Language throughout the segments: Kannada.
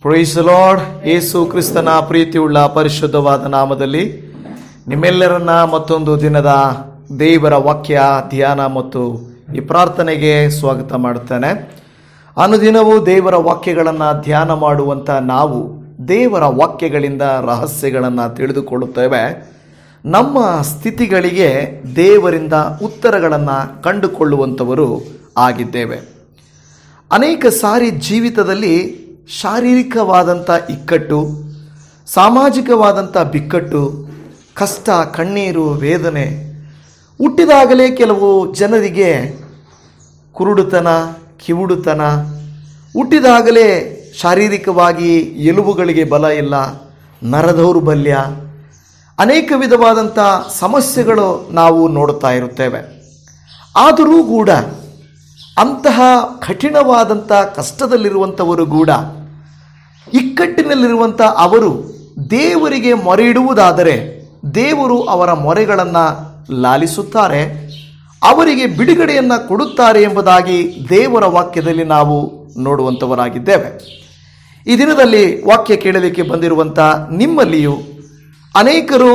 Price the lord. ಯೇಸು ಕ್ರಿಸ್ತನ ಪ್ರೀತಿಯುಳ್ಳ ಪರಿಶುದ್ಧವಾದ ನಾಮದಲ್ಲಿ ನಿಮ್ಮೆಲ್ಲರನ್ನ ಮತ್ತೊಂದು ದಿನದ ದೇವರ ವಾಕ್ಯ ಧ್ಯಾನ ಮತ್ತು ಈ ಪ್ರಾರ್ಥನೆಗೆ ಸ್ವಾಗತ ಮಾಡುತ್ತೇನೆ. ಅನುದಿನವೂ ದೇವರ ವಾಕ್ಯಗಳನ್ನು ಧ್ಯಾನ ಮಾಡುವಂಥ ನಾವು ದೇವರ ವಾಕ್ಯಗಳಿಂದ ರಹಸ್ಯಗಳನ್ನು ತಿಳಿದುಕೊಳ್ಳುತ್ತೇವೆ. ನಮ್ಮ ಸ್ಥಿತಿಗಳಿಗೆ ದೇವರಿಂದ ಉತ್ತರಗಳನ್ನು ಕಂಡುಕೊಳ್ಳುವಂಥವರು ಆಗಿದ್ದೇವೆ. ಅನೇಕ ಸಾರಿ ಜೀವಿತದಲ್ಲಿ ಶಾರೀರಿಕವಾದಂಥ ಇಕ್ಕಟ್ಟು, ಸಾಮಾಜಿಕವಾದಂಥ ಬಿಕ್ಕಟ್ಟು, ಕಷ್ಟ, ಕಣ್ಣೀರು, ವೇದನೆ, ಹುಟ್ಟಿದಾಗಲೇ ಕೆಲವು ಜನರಿಗೆ ಕುರುಡುತನ, ಕಿವುಡುತನ, ಹುಟ್ಟಿದಾಗಲೇ ಶಾರೀರಿಕವಾಗಿ ಎಲುಬುಗಳಿಗೆ ಬಲ ಇಲ್ಲ, ನರದೌರ್ಬಲ್ಯ, ಅನೇಕ ವಿಧವಾದಂಥ ಸಮಸ್ಯೆಗಳು ನಾವು ನೋಡುತ್ತಾ ಇರುತ್ತೇವೆ. ಆದರೂ ಕೂಡ ಅಂತಹ ಕಠಿಣವಾದಂಥ ಕಷ್ಟದಲ್ಲಿರುವಂಥವರು ಕೂಡ, ಇಕ್ಕಟ್ಟಿನಲ್ಲಿರುವಂಥ ಅವರು ದೇವರಿಗೆ ಮೊರೆ ಇಡುವುದಾದರೆ ದೇವರು ಅವರ ಮೊರೆಗಳನ್ನು ಲಾಲಿಸುತ್ತಾರೆ, ಅವರಿಗೆ ಬಿಡುಗಡೆಯನ್ನು ಕೊಡುತ್ತಾರೆ ಎಂಬುದಾಗಿ ದೇವರ ವಾಕ್ಯದಲ್ಲಿ ನಾವು ನೋಡುವಂಥವರಾಗಿದ್ದೇವೆ. ಈ ದಿನದಲ್ಲಿ ವಾಕ್ಯ ಕೇಳಲಿಕ್ಕೆ ಬಂದಿರುವಂಥ ನಿಮ್ಮಲ್ಲಿಯೂ ಅನೇಕರು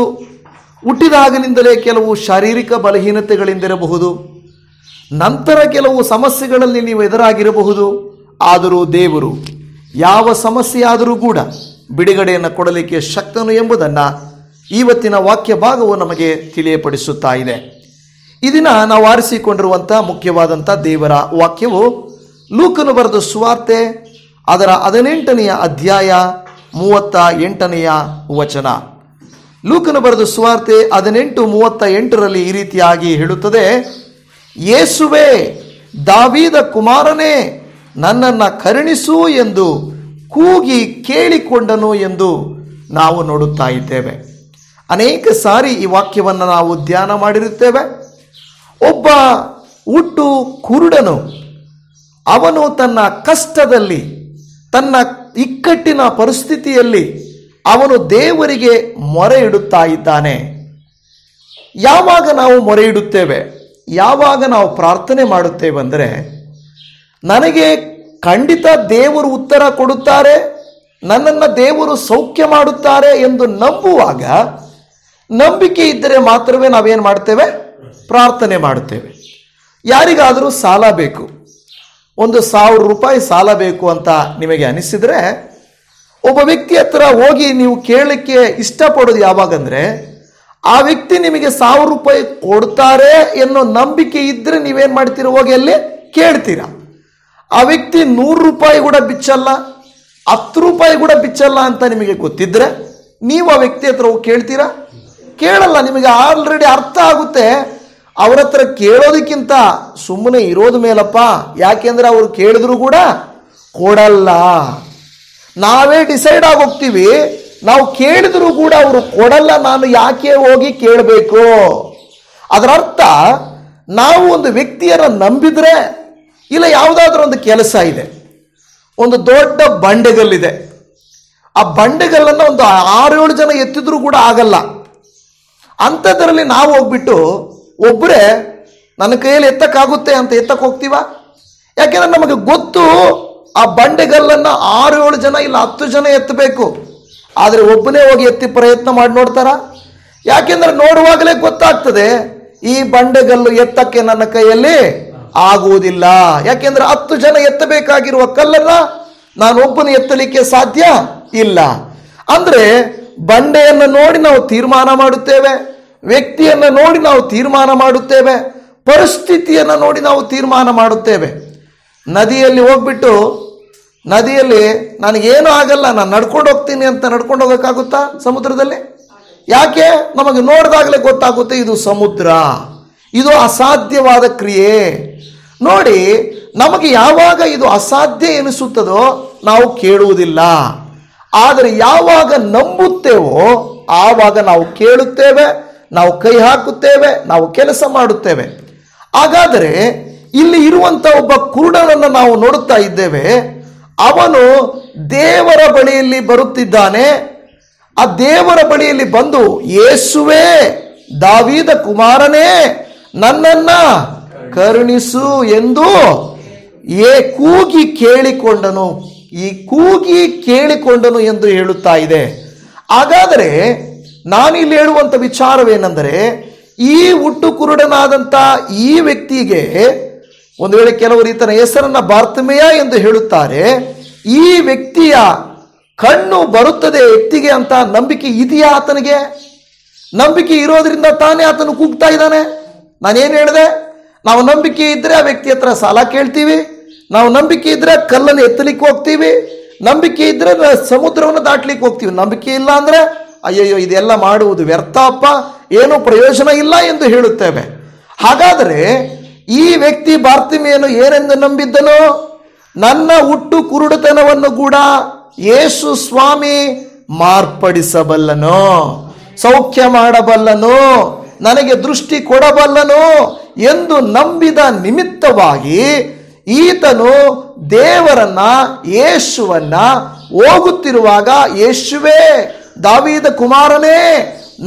ಹುಟ್ಟಿದಾಗಲಿಂದಲೇ ಕೆಲವು ಶಾರೀರಿಕ ಬಲಹೀನತೆಗಳಿಂದಿರಬಹುದು, ನಂತರ ಕೆಲವು ಸಮಸ್ಯೆಗಳಲ್ಲಿ ನೀವು ಎದುರಾಗಿರಬಹುದು. ಆದರೂ ದೇವರು ಯಾವ ಸಮಸ್ಯೆಯಾದರೂ ಕೂಡ ಬಿಡುಗಡೆಯನ್ನು ಕೊಡಲಿಕ್ಕೆ ಶಕ್ತನು ಎಂಬುದನ್ನು ಇವತ್ತಿನ ವಾಕ್ಯ ಭಾಗವು ನಮಗೆ ತಿಳಿಯಪಡಿಸುತ್ತಾ ಇದೆ. ಈ ದಿನ ನಾವು ಆರಿಸಿಕೊಂಡಿರುವಂಥ ಮುಖ್ಯವಾದಂಥ ದೇವರ ವಾಕ್ಯವು ಲೂಕನು ಬರೆದ ಸುವಾರ್ತೆ ಅದರ 18ನೇ ಅಧ್ಯಾಯ 38ನೇ ವಚನ. ಲೂಕನು ಬರೆದ ಸುವಾರ್ತೆ 18:38 ಈ ರೀತಿಯಾಗಿ ಹೇಳುತ್ತದೆ: ಯೇಸುವೇ, ದಾವೀದ ಕುಮಾರನೇ, ನನ್ನನ್ನು ಕರುಣಿಸು ಎಂದು ಕೂಗಿ ಕೇಳಿಕೊಂಡನು ಎಂದು ನಾವು ನೋಡುತ್ತಾ ಇದ್ದೇವೆ. ಅನೇಕ ಸಾರಿ ಈ ವಾಕ್ಯವನ್ನು ನಾವು ಧ್ಯಾನ ಮಾಡಿರುತ್ತೇವೆ. ಒಬ್ಬ ಹುಟ್ಟು ಕುರುಡನು, ಅವನು ತನ್ನ ಕಷ್ಟದಲ್ಲಿ, ತನ್ನ ಇಕ್ಕಟ್ಟಿನ ಪರಿಸ್ಥಿತಿಯಲ್ಲಿ ಅವನು ದೇವರಿಗೆ ಮೊರೆ ಇಡುತ್ತಾ ಇದ್ದಾನೆ. ಯಾವಾಗ ನಾವು ಮೊರೆ ಇಡುತ್ತೇವೆ, ಯಾವಾಗ ನಾವು ಪ್ರಾರ್ಥನೆ ಮಾಡುತ್ತೇವೆ ಅಂದರೆ, ನನಗೆ ಖಂಡಿತ ದೇವರು ಉತ್ತರ ಕೊಡುತ್ತಾರೆ, ನನ್ನನ್ನು ದೇವರು ಸೌಖ್ಯ ಮಾಡುತ್ತಾರೆ ಎಂದು ನಂಬುವಾಗ, ನಂಬಿಕೆ ಇದ್ದರೆ ಮಾತ್ರವೇ ನಾವೇನು ಮಾಡ್ತೇವೆ? ಪ್ರಾರ್ಥನೆ ಮಾಡುತ್ತೇವೆ. ಯಾರಿಗಾದರೂ ಸಾಲ ಬೇಕು, 1,000 ರೂಪಾಯಿ ಸಾಲ ಬೇಕು ಅಂತ ನಿಮಗೆ ಅನಿಸಿದರೆ, ಒಬ್ಬ ವ್ಯಕ್ತಿ ಹತ್ರ ಹೋಗಿ ನೀವು ಕೇಳಲಿಕ್ಕೆ ಇಷ್ಟಪಡೋದು ಯಾವಾಗಂದ್ರೆ, ಆ ವ್ಯಕ್ತಿ ನಿಮಗೆ 1,000 ರೂಪಾಯಿ ಕೊಡ್ತಾರೆ ಎನ್ನೋ ನಂಬಿಕೆ ಇದ್ದರೆ ನೀವೇನು ಮಾಡ್ತೀರ? ಹೋಗಿ ಅಲ್ಲಿ ಕೇಳ್ತೀರಾ. ಆ ವ್ಯಕ್ತಿ 100 ರೂಪಾಯಿ ಕೂಡ ಬಿಚ್ಚಲ್ಲ, 10 ರೂಪಾಯಿ ಕೂಡ ಬಿಚ್ಚಲ್ಲ ಅಂತ ನಿಮಗೆ ಗೊತ್ತಿದ್ರೆ ನೀವು ಆ ವ್ಯಕ್ತಿ ಹತ್ರ ಹೋಗಿ ಕೇಳ್ತೀರಾ? ಕೇಳಲ್ಲ. ನಿಮಗೆ ಆಲ್ರೆಡಿ ಅರ್ಥ ಆಗುತ್ತೆ, ಅವ್ರ ಹತ್ರ ಕೇಳೋದಕ್ಕಿಂತ ಸುಮ್ಮನೆ ಇರೋದು ಮೇಲಪ್ಪ. ಯಾಕೆಂದ್ರೆ ಅವರು ಕೇಳಿದ್ರು ಕೂಡ ಕೊಡಲ್ಲ. ನಾವೇ ಡಿಸೈಡ್ ಆಗೋಗ್ತೀವಿ, ನಾವು ಕೇಳಿದ್ರು ಕೂಡ ಅವರು ಕೊಡಲ್ಲ, ನಾನು ಯಾಕೆ ಹೋಗಿ ಕೇಳಬೇಕು? ಅದರ ಅರ್ಥ, ನಾವು ಒಂದು ವ್ಯಕ್ತಿಯರ ನಂಬಿದ್ರೆ, ಇಲ್ಲ ಯಾವುದಾದ್ರೂ ಒಂದು ಕೆಲಸ ಇದೆ, ಒಂದು ದೊಡ್ಡ ಬಂಡೆಗಲ್ಲಿದೆ, ಆ ಬಂಡೆಗಲ್ಲನ್ನು ಒಂದು 6-7 ಜನ ಎತ್ತಿದ್ರೂ ಕೂಡ ಆಗಲ್ಲ. ಅಂಥದ್ರಲ್ಲಿ ನಾವು ಹೋಗ್ಬಿಟ್ಟು ಒಬ್ಬರೇ ನನ್ನ ಕೈಯಲ್ಲಿ ಎತ್ತಕ್ಕಾಗುತ್ತೆ ಅಂತ ಎತ್ತಕ್ಕೆ ಹೋಗ್ತೀವ? ಯಾಕೆಂದ್ರೆ ನಮಗೆ ಗೊತ್ತು ಆ ಬಂಡೆಗಲ್ಲನ್ನು 6-7 ಜನ ಇಲ್ಲ 10 ಜನ ಎತ್ತಬೇಕು. ಆದರೆ ಒಬ್ಬನೇ ಹೋಗಿ ಎತ್ತಿ ಪ್ರಯತ್ನ ಮಾಡಿ ನೋಡ್ತಾರ? ಯಾಕೆಂದ್ರೆ ನೋಡುವಾಗಲೇ ಗೊತ್ತಾಗ್ತದೆ, ಈ ಬಂಡೆಗಲ್ಲು ಎತ್ತಕ್ಕೆ ನನ್ನ ಕೈಯಲ್ಲಿ ಆಗುವುದಿಲ್ಲ. ಯಾಕೆಂದ್ರೆ 10 ಜನ ಎತ್ತಬೇಕಾಗಿರುವ ಕಲ್ಲನ್ನ ನಾನು ಒಬ್ಬನೇ ಎತ್ತಲಿಕ್ಕೆ ಸಾಧ್ಯ ಇಲ್ಲ. ಅಂದ್ರೆ ಬಂಡೆಯನ್ನು ನೋಡಿ ನಾವು ತೀರ್ಮಾನ ಮಾಡುತ್ತೇವೆ, ವ್ಯಕ್ತಿಯನ್ನು ನೋಡಿ ನಾವು ತೀರ್ಮಾನ ಮಾಡುತ್ತೇವೆ, ಪರಿಸ್ಥಿತಿಯನ್ನು ನೋಡಿ ನಾವು ತೀರ್ಮಾನ ಮಾಡುತ್ತೇವೆ. ನದಿಯಲ್ಲಿ ಹೋಗ್ಬಿಟ್ಟು, ನದಿಯಲ್ಲಿ ನನಗೇನು ಆಗಲ್ಲ, ನಾನು ನಡ್ಕೊಂಡು ಹೋಗ್ತೀನಿ ಅಂತ ನಡ್ಕೊಂಡು ಹೋಗೋಕ್ಕಾಗುತ್ತಾ ಸಮುದ್ರದಲ್ಲಿ? ಯಾಕೆ? ನಮಗೆ ನೋಡಿದಾಗಲೇ ಗೊತ್ತಾಗುತ್ತೆ ಇದು ಸಮುದ್ರ, ಇದು ಅಸಾಧ್ಯವಾದ ಕ್ರಿಯೆ. ನೋಡಿ, ನಮಗೆ ಯಾವಾಗ ಇದು ಅಸಾಧ್ಯ ಎನಿಸುತ್ತದೋ ನಾವು ಕೇಳುವುದಿಲ್ಲ. ಆದರೆ ಯಾವಾಗ ನಂಬುತ್ತೇವೋ ಆವಾಗ ನಾವು ಕೇಳುತ್ತೇವೆ, ನಾವು ಕೈ ಹಾಕುತ್ತೇವೆ, ನಾವು ಕೆಲಸ ಮಾಡುತ್ತೇವೆ. ಹಾಗಾದರೆ ಇಲ್ಲಿ ಇರುವಂತ ಒಬ್ಬ ಕುರುಡನನ್ನು ನಾವು ನೋಡುತ್ತಾ ಇದ್ದೇವೆ. ಅವನು ದೇವರ ಬಳಿಯಲ್ಲಿ ಬರುತ್ತಿದ್ದಾನೆ. ಆ ದೇವರ ಬಳಿಯಲ್ಲಿ ಬಂದು, ಯೇಸುವೇ, ದಾವೀದ ಕುಮಾರನೇ, ನನ್ನನ್ನ ಕರುಣಿಸು ಎಂದು ಕೂಗಿ ಕೇಳಿಕೊಂಡನು. ಈ ಕೂಗಿ ಕೇಳಿಕೊಂಡನು ಎಂದು ಹೇಳುತ್ತಾ ಇದೆ. ಹಾಗಾದರೆ ನಾನಿಲ್ಲಿ ಹೇಳುವಂತ ವಿಚಾರವೇನೆಂದರೆ, ಈ ಹುಟ್ಟು ಕುರುಡನಾದಂಥ ಈ ವ್ಯಕ್ತಿಗೆ ಒಂದು ವೇಳೆ ಕೆಲವರು ಈತನ ಹೆಸರನ್ನ ಬಾರ್ತಮೆಯ ಎಂದು ಹೇಳುತ್ತಾರೆ. ಈ ವ್ಯಕ್ತಿಯ ಕಣ್ಣು ಬರುತ್ತದೆ ವ್ಯಕ್ತಿಗೆ ಅಂತ ನಂಬಿಕೆ ಇದೆಯಾ ಆತನಿಗೆ? ನಂಬಿಕೆ ಇರೋದ್ರಿಂದ ತಾನೇ ಆತನು ಕೂಗ್ತಾ ಇದ್ದಾನೆ. ನಾನೇನು ಹೇಳಿದೆ? ನಾವು ನಂಬಿಕೆ ಇದ್ರೆ ಆ ವ್ಯಕ್ತಿ ಹತ್ರ ಸಾಲ ಕೇಳ್ತೀವಿ, ನಾವು ನಂಬಿಕೆ ಇದ್ರೆ ಕಲ್ಲನ್ನು ಎತ್ತಲಿಕ್ಕೆ ಹೋಗ್ತೀವಿ, ನಂಬಿಕೆ ಇದ್ರೆ ಸಮುದ್ರವನ್ನು ದಾಟ್ಲಿಕ್ಕೆ ಹೋಗ್ತೀವಿ. ನಂಬಿಕೆ ಇಲ್ಲ ಅಂದ್ರೆ ಅಯ್ಯಯ್ಯೋ ಇದೆಲ್ಲ ಮಾಡುವುದು ವ್ಯರ್ಥಪ್ಪ, ಏನೂ ಪ್ರಯೋಜನ ಇಲ್ಲ ಎಂದು ಹೇಳುತ್ತೇವೆ. ಹಾಗಾದರೆ ಈ ವ್ಯಕ್ತಿ ಬಾರ್ತಿಮೆಯನ್ನು ಏನೆಂದು ನಂಬಿದ್ದನು? ನನ್ನ ಹುಟ್ಟು ಕುರುಡುತನವನ್ನು ಕೂಡ ಯೇಸು ಸ್ವಾಮಿ ಮಾರ್ಪಡಿಸಬಲ್ಲನು, ಸೌಖ್ಯ ಮಾಡಬಲ್ಲನು, ನನಗೆ ದೃಷ್ಟಿ ಕೊಡಬಲ್ಲನು ಎಂದು ನಂಬಿದ ನಿಮಿತ್ತವಾಗಿ ಈತನು ದೇವರನ್ನ, ಯೇಸುವನ್ನ ಹೋಗುತ್ತಿರುವಾಗ, ಯೇಸುವೇ ದಾವೀದ ಕುಮಾರನೇ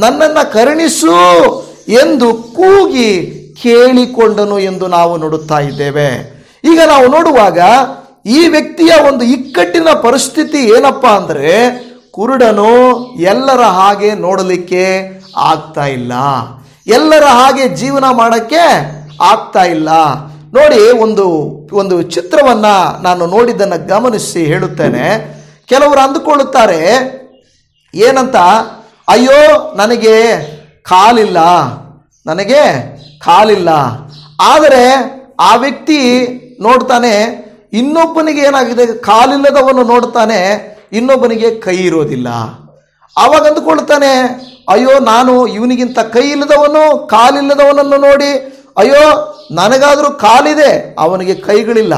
ನನ್ನನ್ನು ಕರುಣಿಸು ಎಂದು ಕೂಗಿ ಕೇಳಿಕೊಂಡನು ಎಂದು ನಾವು ನೋಡುತ್ತಾ ಇದ್ದೇವೆ. ಈಗ ನಾವು ನೋಡುವಾಗ ಈ ವ್ಯಕ್ತಿಯ ಒಂದು ಇಕ್ಕಟ್ಟಿನ ಪರಿಸ್ಥಿತಿ ಏನಪ್ಪಾ ಅಂದ್ರೆ, ಕುರುಡನು ಎಲ್ಲರ ಹಾಗೆ ನೋಡಲಿಕ್ಕೆ ಆಗ್ತಾ ಇಲ್ಲ, ಎಲ್ಲರ ಹಾಗೆ ಜೀವನ ಮಾಡಕ್ಕೆ ಆಗ್ತಾ ಇಲ್ಲ. ನೋಡಿ, ಒಂದು ಚಿತ್ರವನ್ನ ನಾನು ನೋಡಿದ್ದನ್ನು ಗಮನಿಸಿ ಹೇಳುತ್ತೇನೆ. ಕೆಲವರು ಅಂದುಕೊಳ್ಳುತ್ತಾರೆ ಏನಂತ, ಅಯ್ಯೋ ನನಗೆ ಕಾಲಿಲ್ಲ, ನನಗೆ ಕಾಲಿಲ್ಲ. ಆದರೆ ಆ ವ್ಯಕ್ತಿ ನೋಡ್ತಾನೆ ಇನ್ನೊಬ್ಬನಿಗೆ ಏನಾಗಿದೆ, ಕಾಲಿಲ್ಲದವನು ನೋಡ್ತಾನೆ ಇನ್ನೊಬ್ಬನಿಗೆ ಕೈ ಇರೋದಿಲ್ಲ. ಆವಾಗ ಅಂದುಕೊಳ್ತಾನೆ, ಅಯ್ಯೋ ನಾನು ಇವನಿಗಿಂತ ಕೈ ಇಲ್ಲದವನು ಕಾಲಿಲ್ಲದವನನ್ನು ನೋಡಿ, ಅಯ್ಯೋ ನನಗಾದರೂ ಕಾಲಿದೆ ಅವನಿಗೆ ಕೈಗಳಿಲ್ಲ,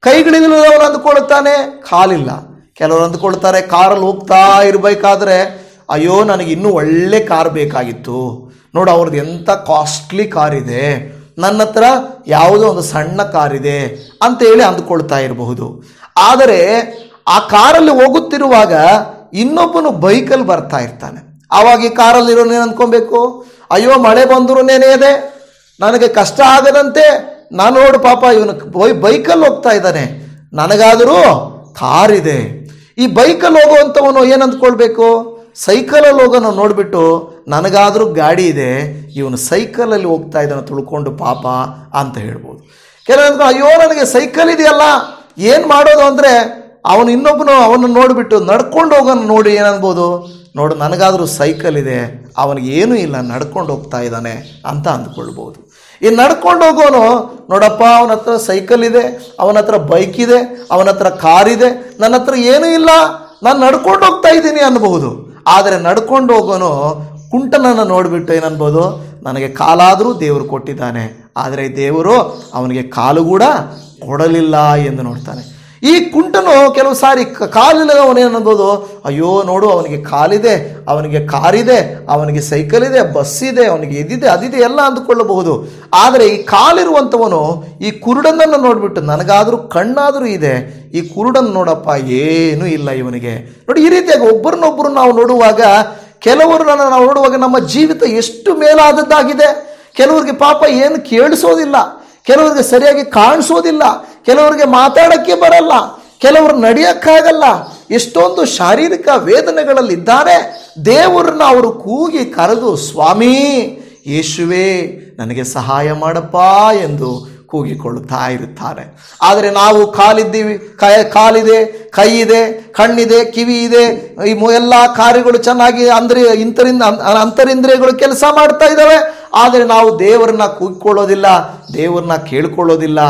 ಕೈಗಳಿಲ್ಲದವನು ಅಂದುಕೊಳ್ತಾನೆ ಕಾಲಿಲ್ಲ. ಕೆಲವರು ಅಂದುಕೊಳ್ತಾರೆ ಕಾರಲ್ಲಿ ಹೋಗ್ತಾ ಇರಬೇಕಾದ್ರೆ, ಅಯ್ಯೋ ನನಗೆ ಇನ್ನೂ ಒಳ್ಳೆ ಕಾರ್ ಬೇಕಾಗಿತ್ತು, ನೋಡು ಅವ್ರದ್ದು ಎಂಥ ಕಾಸ್ಟ್ಲಿ ಕಾರ್ ಇದೆ, ನನ್ನ ಹತ್ರ ಯಾವುದೋ ಒಂದು ಸಣ್ಣ ಕಾರ್ ಇದೆ ಅಂತ ಹೇಳಿ ಅಂದುಕೊಳ್ತಾ ಇರಬಹುದು. ಆದರೆ ಆ ಕಾರಲ್ಲಿ ಹೋಗುತ್ತಿರುವಾಗ ಇನ್ನೊಬ್ಬನು ಬೈಕಲ್ಲಿ ಬರ್ತಾ ಇರ್ತಾನೆ. ಆವಾಗ ಈ ಕಾರಲ್ಲಿ ಇರೋನೇನು ಅಂದ್ಕೊಬೇಕು, ಅಯ್ಯೋ ಮಳೆ ಬಂದರೂ ನೆನೆಯದೆ, ನನಗೆ ಕಷ್ಟ ಆಗದಂತೆ, ನಾನು ನೋಡು ಪಾಪ ಇವನು ಬೈಕಲ್ಲಿ ಹೋಗ್ತಾ ಇದ್ದಾನೆ, ನನಗಾದರೂ ಕಾರ್ ಇದೆ. ಈ ಬೈಕಲ್ಲಿ ಹೋಗುವಂಥವನು ಏನಂದ್ಕೊಳ್ಬೇಕು, ಸೈಕಲಲ್ಲಿ ಹೋಗೋನು ನೋಡಿಬಿಟ್ಟು ನನಗಾದರೂ ಗಾಡಿ ಇದೆ, ಇವನು ಸೈಕಲಲ್ಲಿ ಹೋಗ್ತಾ ಇದ್ದಾನೆ ತುಳ್ಕೊಂಡು ಪಾಪ ಅಂತ ಹೇಳ್ಬೋದು. ಕೆಲವೊಂದು ಅಯ್ಯೋ ನನಗೆ ಸೈಕಲ್ ಇದೆಯಲ್ಲ ಏನು ಮಾಡೋದು ಅಂದರೆ, ಅವನು ಇನ್ನೊಬ್ಬನು ಅವನು ನೋಡಿಬಿಟ್ಟು ನಡ್ಕೊಂಡು ಹೋಗೋನು ನೋಡಿ ಏನನ್ಬೋದು, ನೋಡು ನನಗಾದರೂ ಸೈಕಲ್ ಇದೆ, ಅವನಿಗೆ ಏನೂ ಇಲ್ಲ ನಡ್ಕೊಂಡು ಹೋಗ್ತಾ ಇದ್ದಾನೆ ಅಂತ ಅಂದ್ಕೊಳ್ಬೋದು. ಈ ನಡ್ಕೊಂಡು ಹೋಗೋನು ನೋಡಪ್ಪ ಅವನ ಹತ್ರ ಸೈಕಲ್ ಇದೆ, ಅವನ ಹತ್ರ ಬೈಕ್ ಇದೆ, ಅವನ ಹತ್ರ ಕಾರ್ ಇದೆ, ನನ್ನ ಹತ್ರ ಏನೂ ಇಲ್ಲ, ನಾನು ನಡ್ಕೊಂಡು ಹೋಗ್ತಾ ಇದ್ದೀನಿ ಅನ್ಬಹುದು. ಆದರೆ ನಡ್ಕೊಂಡು ಹೋಗೋನು ಕುಂಟನನ್ನು ನೋಡಿಬಿಟ್ಟು ಏನನ್ಬೋದು, ನನಗೆ ಕಾಲಾದರೂ ದೇವರು ಕೊಟ್ಟಿದ್ದಾನೆ, ಆದರೆ ದೇವರು ಅವನಿಗೆ ಕಾಲು ಕೂಡ ಕೊಡಲಿಲ್ಲ ಎಂದು ನೋಡ್ತಾನೆ. ಈ ಕುಂಟನು ಕೆಲವು ಸಾರಿ ಕಾಲಿಲ್ಲದವನು ಏನನ್ಬೋದು, ಅಯ್ಯೋ ನೋಡು ಅವನಿಗೆ ಕಾಲಿದೆ, ಅವನಿಗೆ ಕಾರಿದೆ, ಅವನಿಗೆ ಸೈಕಲ್ ಇದೆ, ಬಸ್ ಇದೆ, ಅವನಿಗೆ ಇದಿದೆ ಅದಿದೆ ಎಲ್ಲ ಅಂದುಕೊಳ್ಳಬಹುದು. ಆದರೆ ಈ ಕಾಲಿರುವಂಥವನು ಈ ಕುರುಡನನ್ನು ನೋಡಿಬಿಟ್ಟು ನನಗಾದರೂ ಕಣ್ಣಾದರೂ ಇದೆ, ಈ ಕುರುಡನ್ನು ನೋಡಪ್ಪ ಏನೂ ಇಲ್ಲ ಇವನಿಗೆ. ನೋಡಿ, ಈ ರೀತಿಯಾಗಿ ಒಬ್ಬರನ್ನೊಬ್ಬರು ನಾವು ನೋಡುವಾಗ, ಕೆಲವರನ್ನು ನಾವು ನೋಡುವಾಗ ನಮ್ಮ ಜೀವಿತ ಎಷ್ಟು ಮೇಲಾದದ್ದಾಗಿದೆ. ಕೆಲವರಿಗೆ ಪಾಪ ಏನು ಕೇಳಿಸೋದಿಲ್ಲ, ಕೆಲವರಿಗೆ ಸರಿಯಾಗಿ ಕಾಣಿಸೋದಿಲ್ಲ, ಕೆಲವರಿಗೆ ಮಾತಾಡೋಕ್ಕೆ ಬರಲ್ಲ, ಕೆಲವರು ನಡೆಯೋಕ್ಕಾಗಲ್ಲ, ಎಷ್ಟೊಂದು ಶಾರೀರಿಕ ವೇದನೆಗಳಲ್ಲಿದ್ದಾರೆ. ದೇವರನ್ನ ಅವರು ಕೂಗಿ ಕರೆದು, ಸ್ವಾಮಿ ಯೇಸುವೇ ನನಗೆ ಸಹಾಯ ಮಾಡಪ್ಪ ಎಂದು ಕೂಗಿಕೊಳ್ಳುತ್ತಾ ಇರುತ್ತಾರೆ. ಆದರೆ ನಾವು ಕಾಲಿದ್ದೀವಿ, ಕಾಲಿದೆ, ಕೈ ಇದೆ, ಕಣ್ಣಿದೆ, ಕಿವಿ ಇದೆ, ಈ ಎಲ್ಲ ಕಾರ್ಯಗಳು ಚೆನ್ನಾಗಿ ಅಂತರಿಂದ್ರಿಯಗಳು ಕೆಲಸ ಮಾಡ್ತಾ ಇದ್ದಾವೆ. ಆದರೆ ನಾವು ದೇವರನ್ನ ಕೂಗಿಕೊಳ್ಳೋದಿಲ್ಲ, ದೇವರನ್ನ ಕೇಳ್ಕೊಳ್ಳೋದಿಲ್ಲ,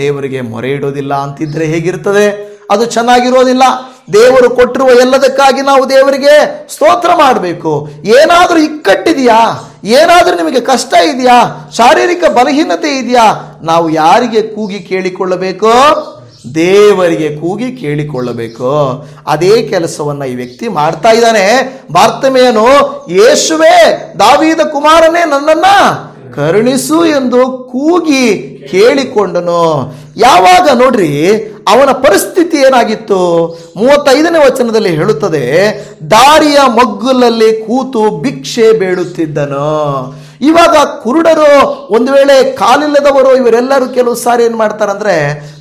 ದೇವರಿಗೆ ಮೊರೆ ಇಡೋದಿಲ್ಲ ಅಂತಿದ್ರೆ ಹೇಗಿರ್ತದೆ? ಅದು ಚೆನ್ನಾಗಿರೋದಿಲ್ಲ. ದೇವರು ಕೊಟ್ಟಿರುವ ಎಲ್ಲದಕ್ಕಾಗಿ ನಾವು ದೇವರಿಗೆ ಸ್ತೋತ್ರ ಮಾಡಬೇಕು. ಏನಾದರೂ ಇಕ್ಕಟ್ಟಿದೆಯಾ, ಏನಾದರೂ ನಿಮಗೆ ಕಷ್ಟ ಇದೆಯಾ, ಶಾರೀರಿಕ ಬಲಹೀನತೆ ಇದೆಯಾ, ನಾವು ಯಾರಿಗೆ ಕೂಗಿ ಕೇಳಿಕೊಳ್ಳಬೇಕು? ದೇವರಿಗೆ ಕೂಗಿ ಕೇಳಿಕೊಳ್ಳಬೇಕು. ಅದೇ ಕೆಲಸವನ್ನ ಈ ವ್ಯಕ್ತಿ ಮಾಡ್ತಾ ಇದ್ದಾನೆ. ಬಾರ್ತಮೆಯನು, ಯೇಸುವೇ ದಾವೀದ ಕುಮಾರನೇ ನನ್ನನ್ನ ಕರುಣಿಸು ಎಂದು ಕೂಗಿ ಕೇಳಿಕೊಂಡನು. ಯಾವಾಗ ನೋಡ್ರಿ ಅವನ ಪರಿಸ್ಥಿತಿ ಏನಾಗಿತ್ತು? 35ನೇ ವಚನದಲ್ಲಿ ಹೇಳುತ್ತದೆ, ದಾರಿಯ ಮಗ್ಗುಲಲ್ಲಿ ಕೂತು ಭಿಕ್ಷೆ ಬೇಡುತ್ತಿದ್ದನು. ಇವಾಗ ಕುರುಡರು, ಒಂದು ವೇಳೆ ಕಾಲಿಲ್ಲದವರು, ಇವರೆಲ್ಲರೂ ಕೆಲವು ಸಾರಿ ಏನ್ ಮಾಡ್ತಾರಂದ್ರೆ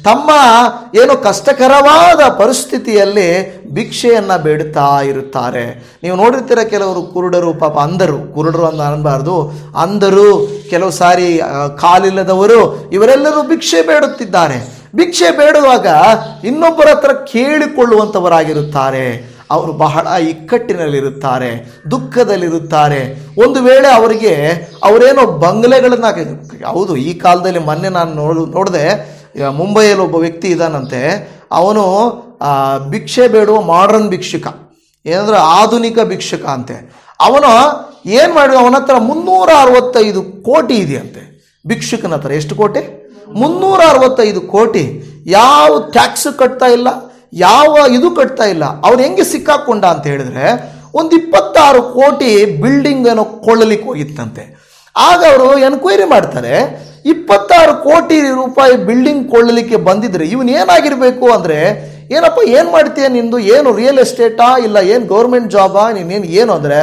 ತಮ್ಮ ಏನೋ ಕಷ್ಟಕರವಾದ ಪರಿಸ್ಥಿತಿಯಲ್ಲಿ ಭಿಕ್ಷೆಯನ್ನ ಬೇಡುತ್ತಾ ಇರುತ್ತಾರೆ. ನೀವು ನೋಡಿರ್ತೀರ, ಕೆಲವರು ಕುರುಡರು, ಪಾಪ ಅಂಧರು, ಕುರುಡರು ಅಂತ ಅನ್ಬಾರ್ದು, ಅಂಧರು, ಕೆಲವು ಸಾರಿ ಕಾಲಿಲ್ಲದವರು, ಇವರೆಲ್ಲರೂ ಭಿಕ್ಷೆ ಬೇಡುತ್ತಿದ್ದಾರೆ. ಭಿಕ್ಷೆ ಬೇಡುವಾಗ ಇನ್ನೊಬ್ಬರ ಹತ್ರ ಕೇಳಿಕೊಳ್ಳುವಂಥವರಾಗಿರುತ್ತಾರೆ. ಅವರು ಬಹಳ ಇಕ್ಕಟ್ಟಿನಲ್ಲಿರುತ್ತಾರೆ, ದುಃಖದಲ್ಲಿರುತ್ತಾರೆ. ಒಂದು ವೇಳೆ ಅವರಿಗೆ ಅವರೇನೋ ಬಂಗಲೆಗಳನ್ನ, ಹೌದು, ಈ ಕಾಲದಲ್ಲಿ ಮೊನ್ನೆ ನಾನು ನೋಡಿದೆ, ಮುಂಬೈಯಲ್ಲಿ ಒಬ್ಬ ವ್ಯಕ್ತಿ ಇದ್ದಾನಂತೆ. ಅವನು ಭಿಕ್ಷೆ ಬೇಡುವ ಮಾಡರ್ನ್ ಭಿಕ್ಷುಕ, ಏನಂದ್ರೆ ಆಧುನಿಕ ಭಿಕ್ಷುಕ ಅಂತೆ. ಅವನು ಏನು ಮಾಡಿ, ಅವನ ಹತ್ರ 365 ಕೋಟಿ ಇದೆಯಂತೆ. ಭಿಕ್ಷುಕನ ಹತ್ರ ಎಷ್ಟು ಕೋಟಿ? 365 ಕೋಟಿ. ಯಾವ ಟ್ಯಾಕ್ಸ್ ಕಟ್ತಾ ಇಲ್ಲ, ಯಾವ ಇದು ಕಟ್ತಾ ಇಲ್ಲ. ಅವ್ರು ಹೆಂಗೆ ಸಿಕ್ಕಾಕೊಂಡ ಅಂತ ಹೇಳಿದ್ರೆ, ಒಂದು 26 ಕೋಟಿ ಬಿಲ್ಡಿಂಗ್ ಏನೋ ಕೊಳ್ಳಲಿಕ್ಕೆ ಹೋಗಿತ್ತಂತೆ. ಆಗ ಅವರು ಎನ್ಕ್ವೈರಿ ಮಾಡ್ತಾರೆ, 26 ಕೋಟಿ ರೂಪಾಯಿ ಬಿಲ್ಡಿಂಗ್ ಕೊಳ್ಳಲಿಕ್ಕೆ ಬಂದಿದ್ರೆ ಇವನು ಏನಾಗಿರ್ಬೇಕು ಅಂದ್ರೆ, ಏನಪ್ಪ ಏನು ಮಾಡ್ತೀಯ ನಿಂದು, ಏನು ರಿಯಲ್ ಎಸ್ಟೇಟಾ, ಇಲ್ಲ ಏನು ಗೌರ್ಮೆಂಟ್ ಜಾಬಾ, ನೀನೇನು ಏನು ಅಂದ್ರೆ,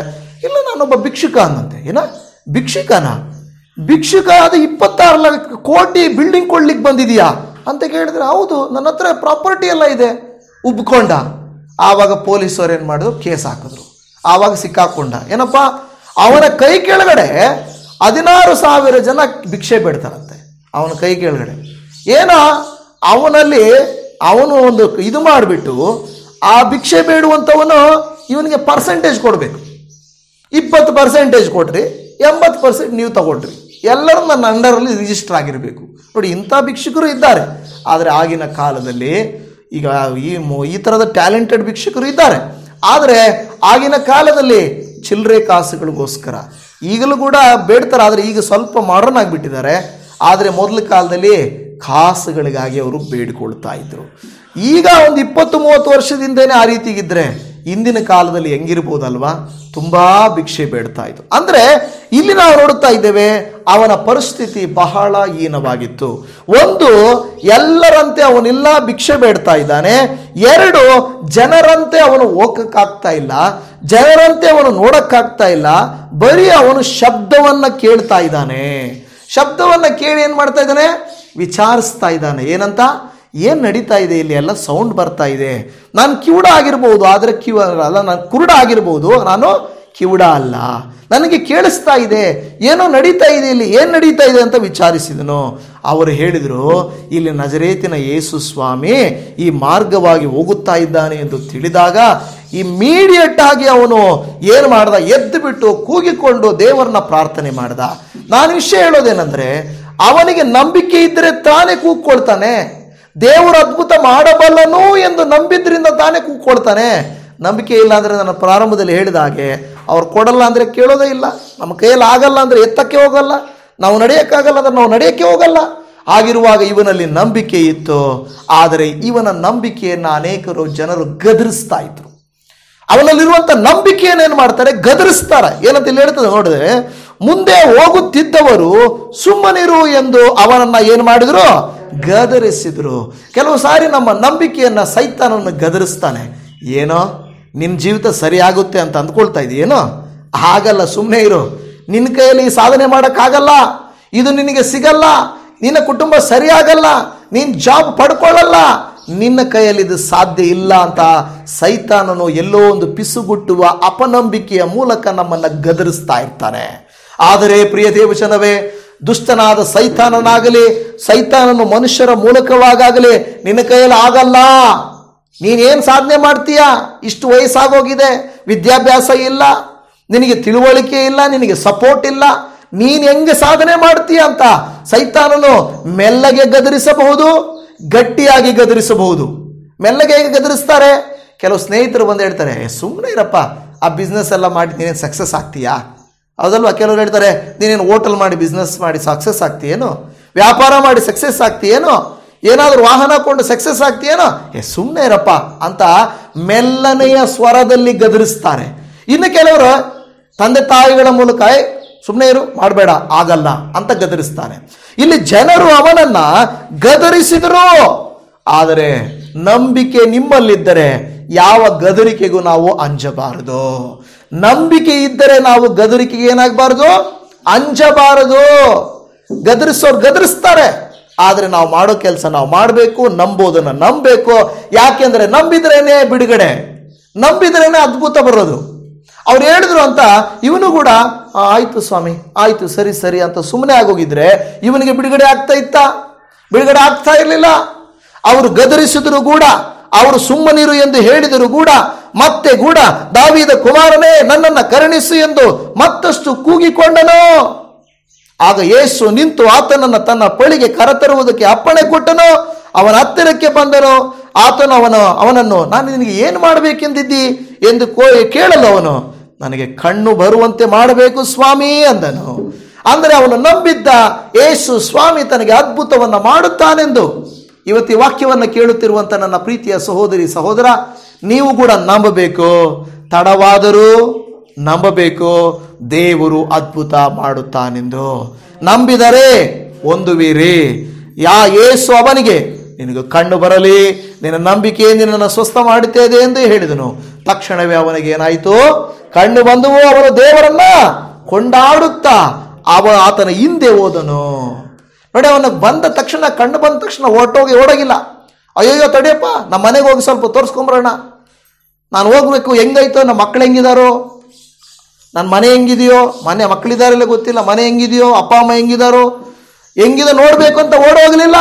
ಇಲ್ಲ ನಾನೊಬ್ಬ ಭಿಕ್ಷುಕ ಅನ್ನಂತೆ. ಏನ ಭಿಕ್ಷುಕನ? ಭಿಕ್ಷುಕ ಅದು 26 ಕೋಟಿ ಬಿಲ್ಡಿಂಗ್ ಕೊಳ್ಳಲಿಕ್ಕೆ ಬಂದಿದೀಯಾ ಅಂತ ಕೇಳಿದ್ರೆ, ಹೌದು ನನ್ನ ಹತ್ರ ಪ್ರಾಪರ್ಟಿ ಎಲ್ಲ ಇದೆ ಉಬ್ಕೊಂಡ. ಆವಾಗ ಪೊಲೀಸರು ಏನು ಮಾಡಿದ್ರು, ಕೇಸ್ ಹಾಕಿದ್ರು. ಆವಾಗ ಸಿಕ್ಕಾಕೊಂಡ. ಏನಪ್ಪ, ಅವನ ಕೈ ಕೆಳಗಡೆ 16,000 ಜನ ಭಿಕ್ಷೆ ಬೇಡ್ತಾರಂತೆ. ಅವನ ಕೈ ಕೆಳಗಡೆ ಏನೋ ಅವನಲ್ಲಿ ಅವನು ಒಂದು ಇದು ಮಾಡಿಬಿಟ್ಟು, ಆ ಭಿಕ್ಷೆ ಬೇಡುವಂಥವನು ಇವನಿಗೆ ಪರ್ಸೆಂಟೇಜ್ ಕೊಡಬೇಕು. 20% ಕೊಟ್ರಿ, 80% ನೀವು ತಗೊಳ್ರಿ, ಎಲ್ಲರೂ ನನ್ನ ಅಂಡರಲ್ಲಿ ರಿಜಿಸ್ಟರ್ ಆಗಿರಬೇಕು. ನೋಡಿ, ಇಂಥ ಭಿಕ್ಷುಕರು ಇದ್ದಾರೆ. ಆದರೆ ಆಗಿನ ಕಾಲದಲ್ಲಿ ಈಗ ಈ ಥರದ ಟ್ಯಾಲೆಂಟೆಡ್ ಭಿಕ್ಷುಕರು ಇದ್ದಾರೆ. ಆದರೆ ಆಗಿನ ಕಾಲದಲ್ಲಿ ಚಿಲ್ಲರೆ ಕಾಸುಗಳಿಗೋಸ್ಕರ ಈಗಲೂ ಕೂಡ ಬೇಡ್ತಾರೆ. ಆದರೆ ಈಗ ಸ್ವಲ್ಪ ಮಾಡರ್ನ್ ಆಗಿಬಿಟ್ಟಿದ್ದಾರೆ. ಆದರೆ ಮೊದಲ ಕಾಲದಲ್ಲಿ ಕಾಸುಗಳಿಗಾಗಿ ಅವರು ಬೇಡಿಕೊಳ್ತಾ ಇದ್ರು. ಈಗ ಒಂದು 20-30 ವರ್ಷದಿಂದನೇ ಆ ರೀತಿಗಿದ್ರೆ ಇಂದಿನ ಕಾಲದಲ್ಲಿ ಹೆಂಗಿರ್ಬೋದಲ್ವಾ? ತುಂಬಾ ಭಿಕ್ಷೆ ಬೇಡ್ತಾ ಇತ್ತು. ಅಂದ್ರೆ ಇಲ್ಲಿ ನಾವು ನೋಡುತ್ತಾ ಇದ್ದೇವೆ, ಅವನ ಪರಿಸ್ಥಿತಿ ಬಹಳ ಹೀನವಾಗಿತ್ತು. ಒಂದು, ಎಲ್ಲರಂತೆ ಅವನಿಲ್ಲ, ಭಿಕ್ಷೆ ಬೇಡ್ತಾ ಇದ್ದಾನೆ. 2, ಜನರಂತೆ ಅವನು ಹೋಗಕ್ಕಾಗ್ತಾ ಇಲ್ಲ, ಜನರಂತೆ ಅವನು ನೋಡಕ್ಕಾಗ್ತಾ ಇಲ್ಲ. ಬರೀ ಅವನು ಶಬ್ದವನ್ನ ಕೇಳ್ತಾ ಇದ್ದಾನೆ. ಶಬ್ದವನ್ನ ಕೇಳಿ ಏನ್ ಮಾಡ್ತಾ ಇದ್ದಾನೆ? ವಿಚಾರಿಸ್ತಾ ಇದ್ದಾನೆ. ಏನಂತ? ಏನು ನಡೀತಾ ಇದೆ ಇಲ್ಲಿ? ಎಲ್ಲ ಸೌಂಡ್ ಬರ್ತಾ ಇದೆ. ನಾನು ಕಿವುಡ ಆಗಿರ್ಬೋದು, ಆದರೆ ಅಲ್ಲ, ನಾನು ಕುರುಡ ಆಗಿರ್ಬೋದು, ನಾನು ಕಿವುಡ ಅಲ್ಲ. ನನಗೆ ಕೇಳಿಸ್ತಾ ಇದೆ, ಏನೋ ನಡೀತಾ ಇದೆ ಇಲ್ಲಿ, ಏನು ನಡೀತಾ ಇದೆ ಅಂತ ವಿಚಾರಿಸಿದನು. ಅವರು ಹೇಳಿದರು, ಇಲ್ಲಿ ನಜರೇತಿನ ಯೇಸು ಸ್ವಾಮಿ ಈ ಮಾರ್ಗವಾಗಿ ಹೋಗುತ್ತಾ ಇದ್ದಾನೆ ಎಂದು ತಿಳಿದಾಗ ಇಮ್ಮಿಡಿಯೇಟ್ ಆಗಿ ಅವನು ಏನು ಮಾಡ್ದ? ಎದ್ದು ಬಿಟ್ಟು ಕೂಗಿಕೊಂಡು ದೇವರನ್ನ ಪ್ರಾರ್ಥನೆ ಮಾಡ್ದ. ನಾನು ವಿಷಯ ಹೇಳೋದೇನೆಂದ್ರೆ, ಅವನಿಗೆ ನಂಬಿಕೆ ಇದ್ದರೆ ತಾನೇ ಕೂಗ್ಕೊಳ್ತಾನೆ. ದೇವರು ಅದ್ಭುತ ಮಾಡಬಲ್ಲನು ಎಂದು ನಂಬಿದ್ರಿಂದ ತಾನೇ ಕೂಗ್ಕೊಳ್ತಾನೆ. ನಂಬಿಕೆ ಇಲ್ಲ ಅಂದರೆ, ನಾನು ಪ್ರಾರಂಭದಲ್ಲಿ ಹೇಳಿದ ಹಾಗೆ, ಅವ್ರು ಕೊಡಲ್ಲ ಅಂದರೆ ಕೇಳೋದೇ ಇಲ್ಲ. ನಮ್ಮ ಕೈಯಲ್ಲಿ ಆಗಲ್ಲ ಅಂದರೆ ಎತ್ತಕ್ಕೆ ಹೋಗಲ್ಲ, ನಾವು ನಡೆಯೋಕ್ಕಾಗಲ್ಲ ಅಂದರೆ ನಾವು ನಡೆಯೋಕ್ಕೆ ಹೋಗಲ್ಲ. ಆಗಿರುವಾಗ ಇವನಲ್ಲಿ ನಂಬಿಕೆ ಇತ್ತು. ಆದರೆ ಇವನ ನಂಬಿಕೆಯನ್ನು ಅನೇಕರು ಜನರು ಗದರಿಸ್ತಾ ಇದ್ರು. ಅವನಲ್ಲಿರುವಂಥ ನಂಬಿಕೆಯನ್ನೇನು ಮಾಡ್ತಾರೆ? ಗದರಿಸ್ತಾರೆ. ಏನಂತ ಇಲ್ಲಿ ಹೇಳ್ತದೆ ನೋಡಿದ್ರೆ, ಮುಂದೆ ಹೋಗುತ್ತಿದ್ದವರು ಸುಮ್ಮನಿರು ಎಂದು ಅವನನ್ನ ಏನು ಮಾಡಿದ್ರು? ಗದರಿಸಿದ್ರು. ಕೆಲವು ಸಾರಿ ನಮ್ಮ ನಂಬಿಕೆಯನ್ನ ಸೈತಾನನ್ನು ಗದರಿಸ್ತಾನೆ. ಏನೋ ನಿನ್ನ ಜೀವಿತ ಸರಿಯಾಗುತ್ತೆ ಅಂತ ಅಂದ್ಕೊಳ್ತಾ ಇದೆಯೇನೋ? ಹಾಗಲ್ಲ, ಸುಮ್ಮನೆ ಇರು, ನಿನ್ನ ಕೈಯಲ್ಲಿ ಸಾಧನೆ ಮಾಡೋಕ್ಕಾಗಲ್ಲ, ಇದು ನಿನಗೆ ಸಿಗಲ್ಲ, ನಿನ್ನ ಕುಟುಂಬ ಸರಿಯಾಗಲ್ಲ, ನೀನು ಜಾಬ್ ಪಡ್ಕೊಳ್ಳಲ್ಲ, ನಿನ್ನ ಕೈಯಲ್ಲಿ ಇದು ಸಾಧ್ಯ ಇಲ್ಲ ಅಂತ ಸೈತಾನನು ಎಲ್ಲೋ ಒಂದು ಪಿಸುಗುಟ್ಟುವ ಅಪನಂಬಿಕೆಯ ಮೂಲಕ ನಮ್ಮನ್ನ ಗದರಿಸ್ತಾ ಇರ್ತಾನೆ. ಆದರೆ ಪ್ರಿಯ ದೇವಜನವೇ, ದುಷ್ಟನಾದ ಸೈತಾನನಾಗಲಿ, ಸೈತಾನನು ಮನುಷ್ಯರ ಮೂಲಕವಾಗಲಿ ನಿನ್ನ ಕೈಯಲ್ಲಿ ಆಗಲ್ಲ. ನೀನೇನು ಸಾಧನೆ ಮಾಡ್ತೀಯ? ಇಷ್ಟು ವಯಸ್ಸಾಗೋಗಿದೆ, ವಿದ್ಯಾಭ್ಯಾಸ ಇಲ್ಲ, ನಿನಗೆ ತಿಳುವಳಿಕೆ ಇಲ್ಲ, ನಿನಗೆ ಸಪೋರ್ಟ್ ಇಲ್ಲ, ನೀನು ಹೆಂಗೆ ಸಾಧನೆ ಮಾಡ್ತೀಯ ಅಂತ ಸೈತಾನನು ಮೆಲ್ಲಗೆ ಗದರಿಸಬಹುದು, ಗಟ್ಟಿಯಾಗಿ ಗದರಿಸಬಹುದು. ಮೆಲ್ಲಗೆ ಹೇಗೆ ಗದರಿಸ್ತಾರೆ? ಕೆಲವು ಸ್ನೇಹಿತರು ಬಂದು ಹೇಳ್ತಾರೆ, ಸುಮ್ಮನೆ ಇರಪ್ಪ, ಆ ಬಿಸ್ನೆಸ್ ಎಲ್ಲ ಮಾಡಿ ನೀನೇನು ಸಕ್ಸಸ್ ಆಗ್ತೀಯಾ? ಹೌದಲ್ವಾ? ಕೆಲವರು ಹೇಳ್ತಾರೆ, ನೀನೇನು ಹೋಟೆಲ್ ಮಾಡಿ ಬಿಸ್ನೆಸ್ ಮಾಡಿ ಸಕ್ಸಸ್ ಆಗ್ತೀಯೇನೋ, ವ್ಯಾಪಾರ ಮಾಡಿ ಸಕ್ಸಸ್ ಆಗ್ತೀಯೇನೋ, ಏನಾದರೂ ವಾಹನ ಕೊಂಡು ಸಕ್ಸಸ್ ಆಗ್ತೀಯೇನೋ, ಸುಮ್ಮನೆ ಇರಪ್ಪ ಅಂತ ಮೆಲ್ಲನೆಯ ಸ್ವರದಲ್ಲಿ ಗದರಿಸ್ತಾರೆ. ಇನ್ನು ಕೆಲವರು ತಂದೆ ತಾಯಿಗಳ ಮೂಲಕ ಸುಮ್ಮನೆ ಇರು, ಮಾಡಬೇಡ, ಆಗಲ್ಲ ಅಂತ ಗದರಿಸ್ತಾನೆ. ಇಲ್ಲಿ ಜನರು ಅವನನ್ನ ಗದರಿಸಿದರು. ಆದರೆ ನಂಬಿಕೆ ನಿಮ್ಮಲ್ಲಿದ್ದರೆ ಯಾವ ಗದರಿಕೆಗೂ ನಾವು ಅಂಜಬಾರದು. ನಂಬಿಕೆ ಇದ್ದರೆ ನಾವು ಗದರಿಕೆಗೆ ಏನಾಗಬಾರದು, ಅಂಜಬಾರದು. ಗದರಿಸೋರು ಗದರಿಸ್ತಾರೆ, ಆದರೆ ನಾವು ಮಾಡೋ ಕೆಲಸ ನಾವು ಮಾಡಬೇಕು, ನಂಬೋದನ್ನ ನಂಬಬೇಕು. ಯಾಕೆಂದ್ರೆ ನಂಬಿದ್ರೇನೆ ಬಿಡುಗಡೆ, ನಂಬಿದ್ರೇನೆ ಅದ್ಭುತ ಬರೋದು. ಅವ್ರು ಹೇಳಿದ್ರು ಅಂತ ಇವನು ಕೂಡ ಆಯ್ತು ಸ್ವಾಮಿ, ಆಯ್ತು, ಸರಿ ಸರಿ ಅಂತ ಸುಮ್ಮನೆ ಆಗೋಗಿದ್ರೆ ಇವನಿಗೆ ಬಿಡುಗಡೆ ಆಗ್ತಾ ಇತ್ತ? ಬಿಡುಗಡೆ ಆಗ್ತಾ ಇರಲಿಲ್ಲ. ಅವರು ಗದರಿಸಿದ್ರು ಕೂಡ, ಅವರು ಸುಮ್ಮನಿರು ಎಂದು ಹೇಳಿದರು ಕೂಡ, ಮತ್ತೆ ಕೂಡ ದಾವೀದ ಕುಮಾರನೇ ನನ್ನನ್ನು ಕರುಣಿಸು ಎಂದು ಮತ್ತಷ್ಟು ಕೂಗಿಕೊಂಡನು. ಆಗ ಯೇಸು ನಿಂತು ಆತನನ್ನು ತನ್ನ ಬಳಿಗೆ ಕರೆತರುವುದಕ್ಕೆ ಅಪ್ಪಣೆ ಕೊಟ್ಟನು. ಅವನ ಹತ್ತಿರಕ್ಕೆ ಬಂದನು. ಆತನು ಅವನನ್ನು ನಾನು ನಿನಗೆ ಏನು ಮಾಡಬೇಕೆಂದಿದ್ದಿ ಎಂದು ಕೇಳಲು ಅವನು ನನಗೆ ಕಣ್ಣು ಬರುವಂತೆ ಮಾಡಬೇಕು ಸ್ವಾಮಿ ಅಂದನು. ಅಂದರೆ ಅವನು ನಂಬಿದ್ದ ಯೇಸು ಸ್ವಾಮಿ ತನಗೆ ಅದ್ಭುತವನ್ನ ಮಾಡುತ್ತಾನೆಂದು. ಇವತ್ತು ಈ ವಾಕ್ಯವನ್ನು ಕೇಳುತ್ತಿರುವಂತ ನನ್ನ ಪ್ರೀತಿಯ ಸಹೋದರಿ ಸಹೋದರ, ನೀವು ಕೂಡ ನಂಬಬೇಕು. ತಡವಾದರೂ ನಂಬಬೇಕು, ದೇವರು ಅದ್ಭುತ ಮಾಡುತ್ತಾನೆಂದು. ನಂಬಿದರೆ ಹೊಂದುವಿರಿ. ಯೇಸು ಅವನಿಗೆ ನಿನಗೆ ಕಣ್ಣು ಬರಲಿ, ನಿನ್ನ ನಂಬಿಕೆ ನಿನ್ನನ್ನು ಸ್ವಸ್ಥ ಮಾಡುತ್ತದೆ ಎಂದು ಹೇಳಿದನು. ತಕ್ಷಣವೇ ಅವನಿಗೆ ಏನಾಯಿತು? ಕಣ್ಣು ಬಂದವು. ಅವನು ದೇವರನ್ನ ಕೊಂಡಾಡುತ್ತಾ ಆತನ ಹಿಂದೆ ಹೋದನು. ನೋಡಿ, ಅವನಿಗೆ ಬಂದ ತಕ್ಷಣ, ಕಣ್ಣು ಬಂದ ತಕ್ಷಣ ಓಡೋಗಿಲ್ಲ. ಅಯ್ಯಯ್ಯೋ ತಡಿಯಪ್ಪ, ನಮ್ಮ ಮನೆಗೆ ಹೋಗಿ ಸ್ವಲ್ಪ ತೋರಿಸ್ಕೊಂಬರೋಣ, ನಾನು ಹೋಗ್ಬೇಕು, ಹೆಂಗಾಯ್ತೋ, ನಮ್ಮ ಮಕ್ಕಳು ಹೆಂಗಿದಾರೋ, ನನ್ನ ಮನೆ ಹೆಂಗಿದೆಯೋ, ಮನೆ ಮಕ್ಕಳಿದಾರೆಲ್ಲ ಗೊತ್ತಿಲ್ಲ, ಮನೆ ಹೆಂಗಿದೆಯೋ, ಅಪ್ಪ ಅಮ್ಮ ಹೆಂಗಿದಾರೋ, ಹೆಂಗಿದೆ ನೋಡ್ಬೇಕು ಅಂತ ಓಡೋಗಲಿಲ್ಲ.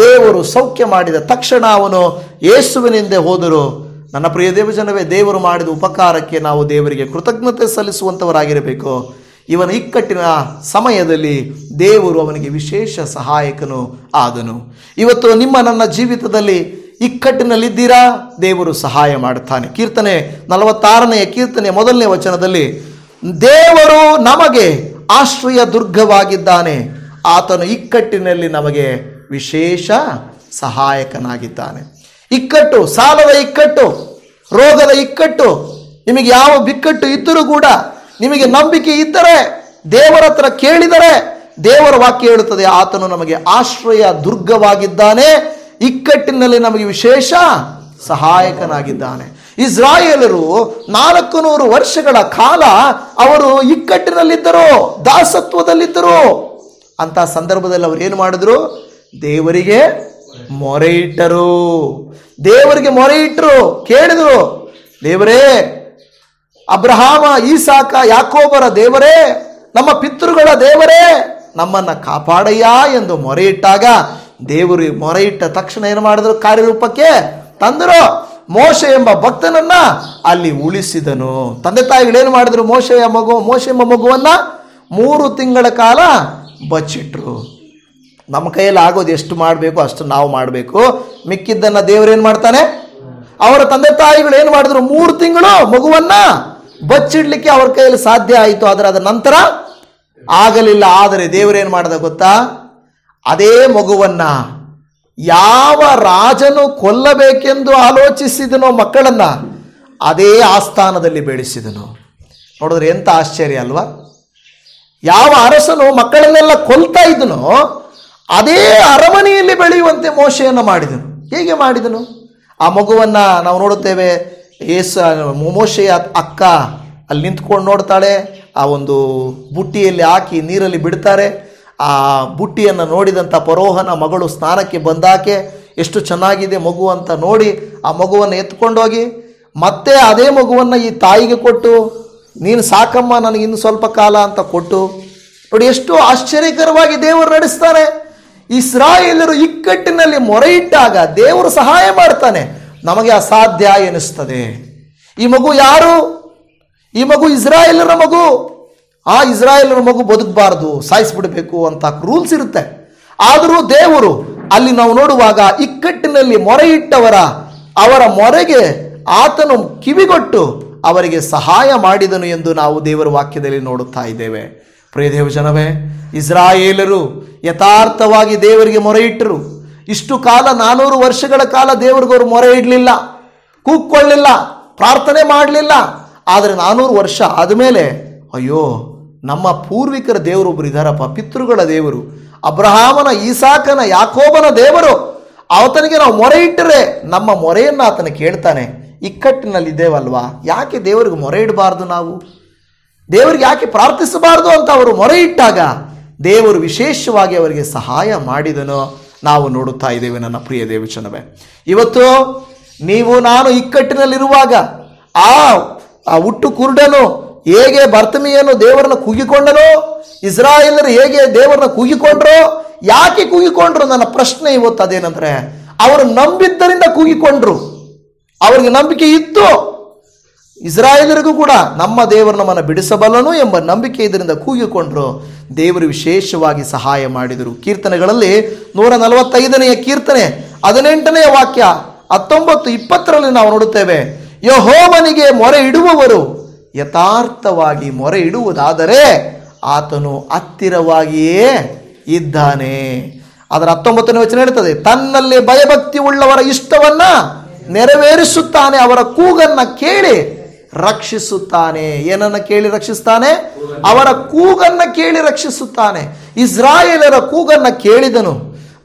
ದೇವರು ಸೌಖ್ಯ ಮಾಡಿದ ತಕ್ಷಣ ಅವನು ಯೇಸುವಿನಿಂದ ಹೋದರು. ನನ್ನ ಪ್ರಿಯ ದೇವಜನವೇ, ದೇವರು ಮಾಡಿದ ಉಪಕಾರಕ್ಕೆ ನಾವು ದೇವರಿಗೆ ಕೃತಜ್ಞತೆ ಸಲ್ಲಿಸುವಂಥವರಾಗಿರಬೇಕು. ಇವನ ಇಕ್ಕಟ್ಟಿನ ಸಮಯದಲ್ಲಿ ದೇವರು ಅವನಿಗೆ ವಿಶೇಷ ಸಹಾಯಕನು ಆದನು. ಇವತ್ತು ನಿಮ್ಮ ನನ್ನ ಜೀವಿತದಲ್ಲಿ ಇಕ್ಕಟ್ಟಿನಲ್ಲಿದ್ದೀರಾ? ದೇವರು ಸಹಾಯ ಮಾಡುತ್ತಾನೆ. ಕೀರ್ತನೆ 46ನೇ ಕೀರ್ತನೆ 1ನೇ ವಚನದಲ್ಲಿ ದೇವರು ನಮಗೆ ಆಶ್ರಯ ದುರ್ಗವಾಗಿದ್ದಾನೆ, ಆತನು ಇಕ್ಕಟ್ಟಿನಲ್ಲಿ ನಮಗೆ ವಿಶೇಷ ಸಹಾಯಕನಾಗಿದ್ದಾನೆ. ಇಕ್ಕಟ್ಟು, ಸಾಲದ ಇಕ್ಕಟ್ಟು, ರೋಗದ ಇಕ್ಕಟ್ಟು, ನಿಮಗೆ ಯಾವ ಬಿಕ್ಕಟ್ಟು ಇದ್ದರೂ ಕೂಡ ನಿಮಗೆ ನಂಬಿಕೆ ಇದ್ದರೆ, ದೇವರ ಹತ್ರ ಕೇಳಿದರೆ, ದೇವರ ವಾಕ್ಯ ಹೇಳುತ್ತದೆ ಆತನು ನಮಗೆ ಆಶ್ರಯ ದುರ್ಗವಾಗಿದ್ದಾನೆ, ಇಕ್ಕಟ್ಟಿನಲ್ಲಿ ನಮಗೆ ವಿಶೇಷ ಸಹಾಯಕನಾಗಿದ್ದಾನೆ. ಇಸ್ರಾಯೇಲರು 400 ವರ್ಷಗಳ ಕಾಲ ಅವರು ಇಕ್ಕಟ್ಟಿನಲ್ಲಿದ್ದರು, ದಾಸತ್ವದಲ್ಲಿದ್ದರು. ಅಂತ ಸಂದರ್ಭದಲ್ಲಿ ಅವರು ಏನು ಮಾಡಿದ್ರು? ದೇವರಿಗೆ ಮೊರೆ ಇಟ್ಟರು. ದೇವರಿಗೆ ಮೊರೆ ಇಟ್ಟರು, ಕೇಳಿದ್ರು, ದೇವರೇ, ಅಬ್ರಹಾಮ, ಈಸಾಕ, ಯಾಕೋಬರ ದೇವರೇ, ನಮ್ಮ ಪಿತೃಗಳ ದೇವರೇ, ನಮ್ಮನ್ನ ಕಾಪಾಡಯ್ಯ ಎಂದು ಮೊರೆ ಇಟ್ಟಾಗ ದೇವರು ಮೊರೆ ಇಟ್ಟ ತಕ್ಷಣ ಏನು ಮಾಡಿದ್ರು? ಕಾರ್ಯರೂಪಕ್ಕೆ ತಂದರು. ಮೋಶೆ ಎಂಬ ಭಕ್ತನನ್ನ ಅಲ್ಲಿ ಉಳಿಸಿದನು. ತಂದೆ ತಾಯಿಗಳೇನು ಮಾಡಿದ್ರು? ಮೋಶೆ ಎಂಬ ಮಗುವನ್ನ 3 ತಿಂಗಳ ಕಾಲ ಬಚ್ಚಿಟ್ರು. ನಮ್ಮ ಕೈಯಲ್ಲಿ ಆಗೋದು ಎಷ್ಟು ಮಾಡಬೇಕು ಅಷ್ಟು ನಾವು ಮಾಡಬೇಕು, ಮಿಕ್ಕಿದ್ದನ್ನ ದೇವರೇನು ಮಾಡ್ತಾನೆ? ಅವರ ತಂದೆ ತಾಯಿಗಳು ಏನು ಮಾಡಿದ್ರು? 3 ತಿಂಗಳು ಮಗುವನ್ನ ಬಚ್ಚಿಡ್ಲಿಕ್ಕೆ ಅವ್ರ ಕೈಯಲ್ಲಿ ಸಾಧ್ಯ ಆಯಿತು, ಆದರೆ ಅದರ ನಂತರ ಆಗಲಿಲ್ಲ. ಆದರೆ ದೇವರೇನು ಮಾಡಿದ ಗೊತ್ತಾ? ಅದೇ ಮಗುವನ್ನ ಯಾವ ರಾಜನು ಕೊಲ್ಲಬೇಕೆಂದು ಆಲೋಚಿಸಿದನೋ ಮಕ್ಕಳನ್ನ, ಅದೇ ಆಸ್ಥಾನದಲ್ಲಿ ಬೆಳೆಸಿದನು. ನೋಡಿದ್ರೆ ಎಂತ ಆಶ್ಚರ್ಯ ಅಲ್ವಾ? ಯಾವ ಅರಸನು ಮಕ್ಕಳನ್ನೆಲ್ಲ ಕೊಲ್ತಾ ಇದ್ದನೋ ಅದೇ ಅರಮನೆಯಲ್ಲಿ ಬೆಳೆಯುವಂತೆ ಮೋಶೆಯನ್ನು ಮಾಡಿದನು. ಹೇಗೆ ಮಾಡಿದನು? ಆ ಮಗುವನ್ನ ನಾವು ನೋಡುತ್ತೇವೆ. ಮೋಶೆಯ ಅಕ್ಕ ಅಲ್ಲಿ ನಿಂತ್ಕೊಂಡು ನೋಡ್ತಾಳೆ. ಆ ಒಂದು ಬುಟ್ಟಿಯಲ್ಲಿ ಹಾಕಿ ನೀರಲ್ಲಿ ಬಿಡ್ತಾರೆ. ಆ ಬುಟ್ಟಿಯನ್ನು ನೋಡಿದಂಥ ಫರೋಹನ ಮಗಳು ಸ್ನಾನಕ್ಕೆ ಬಂದಾಕೆ ಎಷ್ಟು ಚೆನ್ನಾಗಿದೆ ಮಗು ಅಂತ ನೋಡಿ ಆ ಮಗುವನ್ನು ಎತ್ಕೊಂಡೋಗಿ ಮತ್ತೆ ಅದೇ ಮಗುವನ್ನು ಈ ತಾಯಿಗೆ ಕೊಟ್ಟು, ನೀನು ಸಾಕಮ್ಮ, ನನಗೆ ಇನ್ನು ಸ್ವಲ್ಪ ಕಾಲ ಅಂತ ಕೊಟ್ಟು, ನೋಡಿ ಎಷ್ಟು ಆಶ್ಚರ್ಯಕರವಾಗಿ ದೇವರು ನಡೆಸ್ತಾನೆ. ಇಸ್ರಾಯೇಲರು ಇಕ್ಕಟ್ಟಿನಲ್ಲಿ ಮೊರೆ ಇಟ್ಟಾಗ ದೇವರು ಸಹಾಯ ಮಾಡ್ತಾನೆ. ನಮಗೆ ಅಸಾಧ್ಯ ಎನಿಸ್ತದೆ. ಈ ಮಗು ಯಾರು? ಈ ಮಗು ಇಸ್ರಾಯೇಲರ ಮಗು. ಆ ಇಸ್ರಾಯೇಲರ ಮಗು ಬದುಕಬಾರದು, ಸಾಯಿಸ್ಬಿಡಬೇಕು ಅಂತ ರೂಲ್ಸ್ ಇರುತ್ತೆ. ಆದರೂ ದೇವರು ಅಲ್ಲಿ ನಾವು ನೋಡುವಾಗ ಇಕ್ಕಟ್ಟಿನಲ್ಲಿ ಮೊರೆ ಇಟ್ಟವರ ಅವರ ಮೊರೆಗೆ ಆತನು ಕಿವಿಗೊಟ್ಟು ಅವರಿಗೆ ಸಹಾಯ ಮಾಡಿದನು ಎಂದು ನಾವು ದೇವರ ವಾಕ್ಯದಲ್ಲಿ ನೋಡುತ್ತಾ ಇದ್ದೇವೆ. ಪ್ರಿಯ ದೇವಜನವೇ, ಇಸ್ರಾಯೇಲರು ಯಥಾರ್ಥವಾಗಿ ದೇವರಿಗೆ ಮೊರೆ ಇಟ್ಟರು. ಇಷ್ಟು ಕಾಲ 400 ವರ್ಷಗಳ ಕಾಲ ದೇವರಿಗವರು ಮೊರೆ ಇಡಲಿಲ್ಲ, ಕೂಕ್ಕೊಳ್ಳಿಲ್ಲ, ಪ್ರಾರ್ಥನೆ ಮಾಡಲಿಲ್ಲ. ಆದರೆ 400 ವರ್ಷ ಆದಮೇಲೆ ಅಯ್ಯೋ, ನಮ್ಮ ಪೂರ್ವಿಕರ ದೇವರೊಬ್ಬರು ಇದ್ದಾರಪ್ಪ, ಪಿತೃಗಳ ದೇವರು, ಅಬ್ರಹಾಮನ, ಈಸಾಕನ, ಯಾಕೋಬನ ದೇವರು, ಆತನಿಗೆ ನಾವು ಮೊರೆ ಇಟ್ಟರೆ ನಮ್ಮ ಮೊರೆಯನ್ನು ಆತನ ಕೇಳ್ತಾನೆ. ಇಕ್ಕಟ್ಟಿನಲ್ಲಿ ಇದ್ದೇವಲ್ವಾ, ಯಾಕೆ ದೇವರಿಗೆ ಮೊರೆ ಇಡಬಾರ್ದು? ನಾವು ದೇವರಿಗೆ ಯಾಕೆ ಪ್ರಾರ್ಥಿಸಬಾರ್ದು ಅಂತ ಅವರು ಮೊರೆ ಇಟ್ಟಾಗ ದೇವರು ವಿಶೇಷವಾಗಿ ಅವರಿಗೆ ಸಹಾಯ ಮಾಡಿದನು ನಾವು ನೋಡುತ್ತಾ ಇದ್ದೇವೆ. ನನ್ನ ಪ್ರಿಯ ದೇವಜನವೇ, ಇವತ್ತು ನೀವು ನಾನು ಇಕ್ಕಟ್ಟಿನಲ್ಲಿರುವಾಗ ಆ ಹುಟ್ಟು ಕುರುಡನು ಹೇಗೆ ಬರ್ತಮಿಯನ್ನು ದೇವರನ್ನ ಕೂಗಿಕೊಂಡನೋ, ಇಸ್ರಾಯೇಲರು ಹೇಗೆ ದೇವರನ್ನ ಕೂಗಿಕೊಂಡ್ರೋ, ಯಾಕೆ ಕೂಗಿಕೊಂಡ್ರು? ನನ್ನ ಪ್ರಶ್ನೆ ಇವತ್ತು ಅದೇನಂದ್ರೆ, ಅವರು ನಂಬಿದ್ದರಿಂದ ಕೂಗಿಕೊಂಡ್ರು. ಅವರಿಗೆ ನಂಬಿಕೆ ಇತ್ತು. ಇಸ್ರಾಯೇಲರಿಗೂ ಕೂಡ ನಮ್ಮ ದೇವರು ನಮ್ಮನ್ನು ಬಿಡಿಸಬಲ್ಲನು ಎಂಬ ನಂಬಿಕೆ ಇದರಿಂದ ಕೂಗಿಕೊಂಡ್ರು. ದೇವರು ವಿಶೇಷವಾಗಿ ಸಹಾಯ ಮಾಡಿದರು. ಕೀರ್ತನೆಗಳಲ್ಲಿ 145ನೇ ಕೀರ್ತನೆ 18ನೇ ವಾಕ್ಯ 19, 20ರಲ್ಲಿ ನಾವು ನೋಡುತ್ತೇವೆ, ಯೆಹೋವನಿಗೆ ಮೊರೆ ಇಡುವವರು ಯಥಾರ್ಥವಾಗಿ ಮೊರೆ ಇಡುವುದಾದರೆ ಆತನು ಹತ್ತಿರವಾಗಿಯೇ ಇದ್ದಾನೆ. ಅದರ 19ನೇ ವಚನ ಹೇಳ್ತದೆ, ತನ್ನಲ್ಲಿ ಭಯಭಕ್ತಿ ಉಳ್ಳವರ ಇಷ್ಟವನ್ನ ನೆರವೇರಿಸುತ್ತಾನೆ, ಅವರ ಕೂಗನ್ನ ಕೇಳಿ ರಕ್ಷಿಸುತ್ತಾನೆ. ಏನನ್ನ ಕೇಳಿ ರಕ್ಷಿಸ್ತಾನೆ? ಅವರ ಕೂಗನ್ನ ಕೇಳಿ ರಕ್ಷಿಸುತ್ತಾನೆ. ಇಸ್ರಾಯೇಲರ ಕೂಗನ್ನ ಕೇಳಿದನು,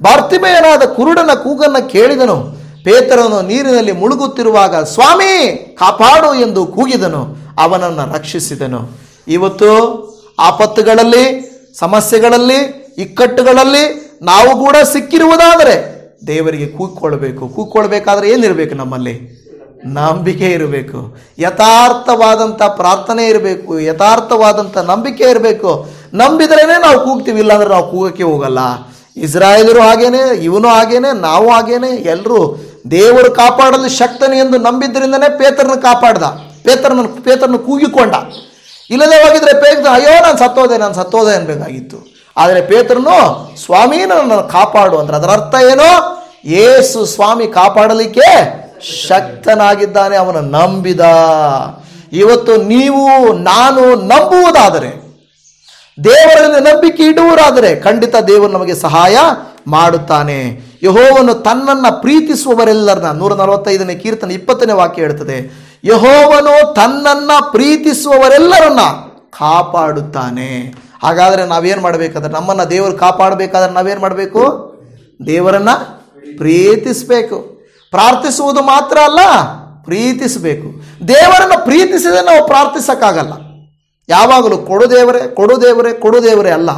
ಬಾರ್ತಿಮೇಯನಾದ ಕುರುಡನ ಕೂಗನ್ನ ಕೇಳಿದನು. ಪೇತ್ರನು ನೀರಿನಲ್ಲಿ ಮುಳುಗುತ್ತಿರುವಾಗ ಸ್ವಾಮಿ ಕಾಪಾಡು ಎಂದು ಕೂಗಿದನು, ಅವನನ್ನು ರಕ್ಷಿಸಿದನು. ಇವತ್ತು ಆಪತ್ತುಗಳಲ್ಲಿ, ಸಮಸ್ಯೆಗಳಲ್ಲಿ, ಇಕ್ಕಟ್ಟುಗಳಲ್ಲಿ ನಾವು ಕೂಡ ಸಿಕ್ಕಿರುವುದಾದರೆ ದೇವರಿಗೆ ಕೂಗ್ಕೊಳ್ಬೇಕಾದ್ರೆ ಏನಿರಬೇಕು? ನಮ್ಮಲ್ಲಿ ನಂಬಿಕೆ ಇರಬೇಕು, ಯಥಾರ್ಥವಾದಂಥ ಪ್ರಾರ್ಥನೆ ಇರಬೇಕು, ಯಥಾರ್ಥವಾದಂಥ ನಂಬಿಕೆ ಇರಬೇಕು. ನಂಬಿದ್ರೇನೆ ನಾವು ಕೂಗ್ತೀವಿ, ಇಲ್ಲಾಂದ್ರೆ ನಾವು ಕೂಗಕ್ಕೆ ಹೋಗಲ್ಲ. ಇಸ್ರಾಯೇಲರು ಹಾಗೇನೆ, ಇವನು ಹಾಗೇನೆ, ನಾವು ಹಾಗೇನೆ. ಎಲ್ಲರೂ ದೇವರು ಕಾಪಾಡಲು ಶಕ್ತನು ಎಂದು ನಂಬಿದ್ರಿಂದನೇ ಪೇತ್ರನ ಕಾಪಾಡ್ದ. ಪೇತ್ರನ ಕೂಗಿಕೊಂಡ. ಇಲ್ಲದೆ ಹೋಗಿದ್ರೆ ಪೇತ್ರ ಅಯ್ಯೋ ನಾನು ಸತ್ತೋದೆ ಅನ್ಬೇಕಾಗಿತ್ತು. ಆದರೆ ಪೇತ್ರನು ಸ್ವಾಮಿ ನನ್ನನ್ನು ಕಾಪಾಡು ಅಂದ್ರೆ ಅದರ ಅರ್ಥ ಏನೋ? ಯೇಸು ಸ್ವಾಮಿ ಕಾಪಾಡಲಿಕ್ಕೆ ಶಕ್ತನಾಗಿದ್ದಾನೆ, ಅವನು ನಂಬಿದ. ಇವತ್ತು ನೀವು ನಾನು ನಂಬುವುದಾದರೆ, ದೇವರಲ್ಲಿ ನಂಬಿಕೆ ಇಡುವುದಾದರೆ ಖಂಡಿತ ದೇವರು ನಮಗೆ ಸಹಾಯ ಮಾಡುತ್ತಾನೆ. ಯೆಹೋವನು ತನ್ನನ್ನ ಪ್ರೀತಿಸುವವರೆಲ್ಲರನ್ನ 145ನೇ ಕೀರ್ತನೆ 20ನೇ ವಾಕ್ಯ ಹೇಳ್ತದೆ, ಯೆಹೋವನು ತನ್ನನ್ನ ಪ್ರೀತಿಸುವವರೆಲ್ಲರನ್ನ ಕಾಪಾಡುತ್ತಾನೆ. ಹಾಗಾದ್ರೆ ನಾವೇನ್ ಮಾಡಬೇಕಾದ್ರೆ, ನಮ್ಮನ್ನ ದೇವರು ಕಾಪಾಡಬೇಕಾದ್ರೆ ನಾವೇನ್ ಮಾಡಬೇಕು? ದೇವರನ್ನ ಪ್ರೀತಿಸಬೇಕು. ಪ್ರಾರ್ಥಿಸುವುದು ಮಾತ್ರ ಅಲ್ಲ, ಪ್ರೀತಿಸಬೇಕು. ದೇವರನ್ನು ಪ್ರೀತಿಸಿದ್ರೆ ನಾವು ಪ್ರಾರ್ಥಿಸಕ್ಕಾಗಲ್ಲ. ಯಾವಾಗಲೂ ಕೊಡು ದೇವರೇ ಅಲ್ಲ.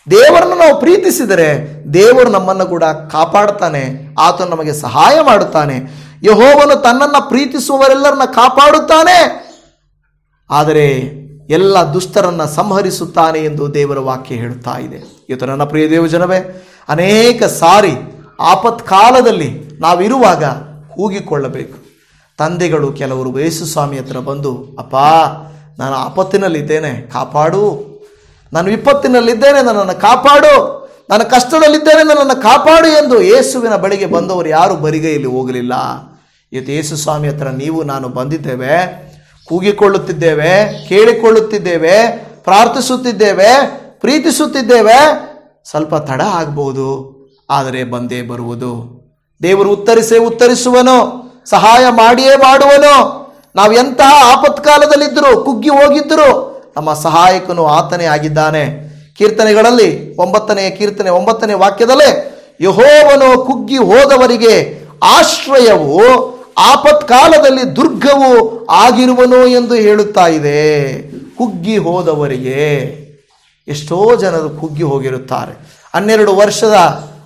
ದೇವರನ್ನು ನಾವು ಪ್ರೀತಿಸಿದರೆ ದೇವರು ನಮ್ಮನ್ನು ಕೂಡ ಕಾಪಾಡುತ್ತಾನೆ, ಆತನು ನಮಗೆ ಸಹಾಯ ಮಾಡುತ್ತಾನೆ. ಯೆಹೋವನು ತನ್ನನ್ನು ಪ್ರೀತಿಸುವವರೆಲ್ಲರನ್ನ ಕಾಪಾಡುತ್ತಾನೆ, ಆದರೆ ಎಲ್ಲ ದುಷ್ಟರನ್ನ ಸಂಹರಿಸುತ್ತಾನೆ ಎಂದು ದೇವರ ವಾಕ್ಯ ಹೇಳುತ್ತಾ ಇದೆ. ಇವತ್ತು ನನ್ನ ಪ್ರಿಯ ದೇವಜನವೇ, ಅನೇಕ ಸಾರಿ ಆಪತ್ಕಾಲದಲ್ಲಿ ನಾವಿರುವಾಗ ಕೂಗಿಕೊಳ್ಳಬೇಕು. ತಂದೆಗಳು ಕೆಲವರು ಯೇಸು ಸ್ವಾಮಿ ಹತ್ರ ಬಂದು, ಅಪ್ಪ ನಾನು ಆಪತ್ತಿನಲ್ಲಿದ್ದೇನೆ, ಕಾಪಾಡು, ನಾನು ವಿಪತ್ತಿನಲ್ಲಿದ್ದೇನೆ, ನನ್ನನ್ನು ಕಾಪಾಡು, ನಾನು ಕಷ್ಟದಲ್ಲಿದ್ದೇನೆ, ನನ್ನನ್ನು ಕಾಪಾಡು ಎಂದು ಯೇಸುವಿನ ಬಳಿಗೆ ಬಂದವರು ಯಾರು ಬರಿಗೈಯಲ್ಲಿ ಹೋಗಲಿಲ್ಲ. ಇವತ್ತು ಯೇಸು ಸ್ವಾಮಿ ಹತ್ರ ನೀವು ನಾನು ಬಂದಿದ್ದೇವೆ, ಕೂಗಿಕೊಳ್ಳುತ್ತಿದ್ದೇವೆ, ಕೇಳಿಕೊಳ್ಳುತ್ತಿದ್ದೇವೆ, ಪ್ರಾರ್ಥಿಸುತ್ತಿದ್ದೇವೆ, ಪ್ರೀತಿಸುತ್ತಿದ್ದೇವೆ. ಸ್ವಲ್ಪ ತಡ ಆಗ್ಬೋದು, ಆದರೆ ಬಂದೇ ಬರುವುದು. ದೇವರು ಉತ್ತರಿಸುವನು, ಸಹಾಯ ಮಾಡಿಯೇ ಮಾಡುವನು. ನಾವು ಎಂತಹ ಆಪತ್ಕಾಲದಲ್ಲಿದ್ದರೂ, ಕುಗ್ಗಿ ಹೋಗಿದ್ದರೂ ನಮ್ಮ ಸಹಾಯಕನು ಆತನೇ ಆಗಿದ್ದಾನೆ. ಕೀರ್ತನೆಗಳಲ್ಲಿ 9ನೇ ಕೀರ್ತನೆ 9ನೇ ವಾಕ್ಯದಲ್ಲೇ ಯೆಹೋವನು ಕುಗ್ಗಿ ಹೋದವರಿಗೆ ಆಶ್ರಯವು, ಆಪತ್ಕಾಲದಲ್ಲಿ ದುರ್ಗವು ಆಗಿರುವನು ಎಂದು ಹೇಳುತ್ತಾ ಇದೆ. ಕುಗ್ಗಿ ಹೋದವರಿಗೆ, ಎಷ್ಟೋ ಜನರು ಕುಗ್ಗಿ ಹೋಗಿರುತ್ತಾರೆ. 12 ವರ್ಷದ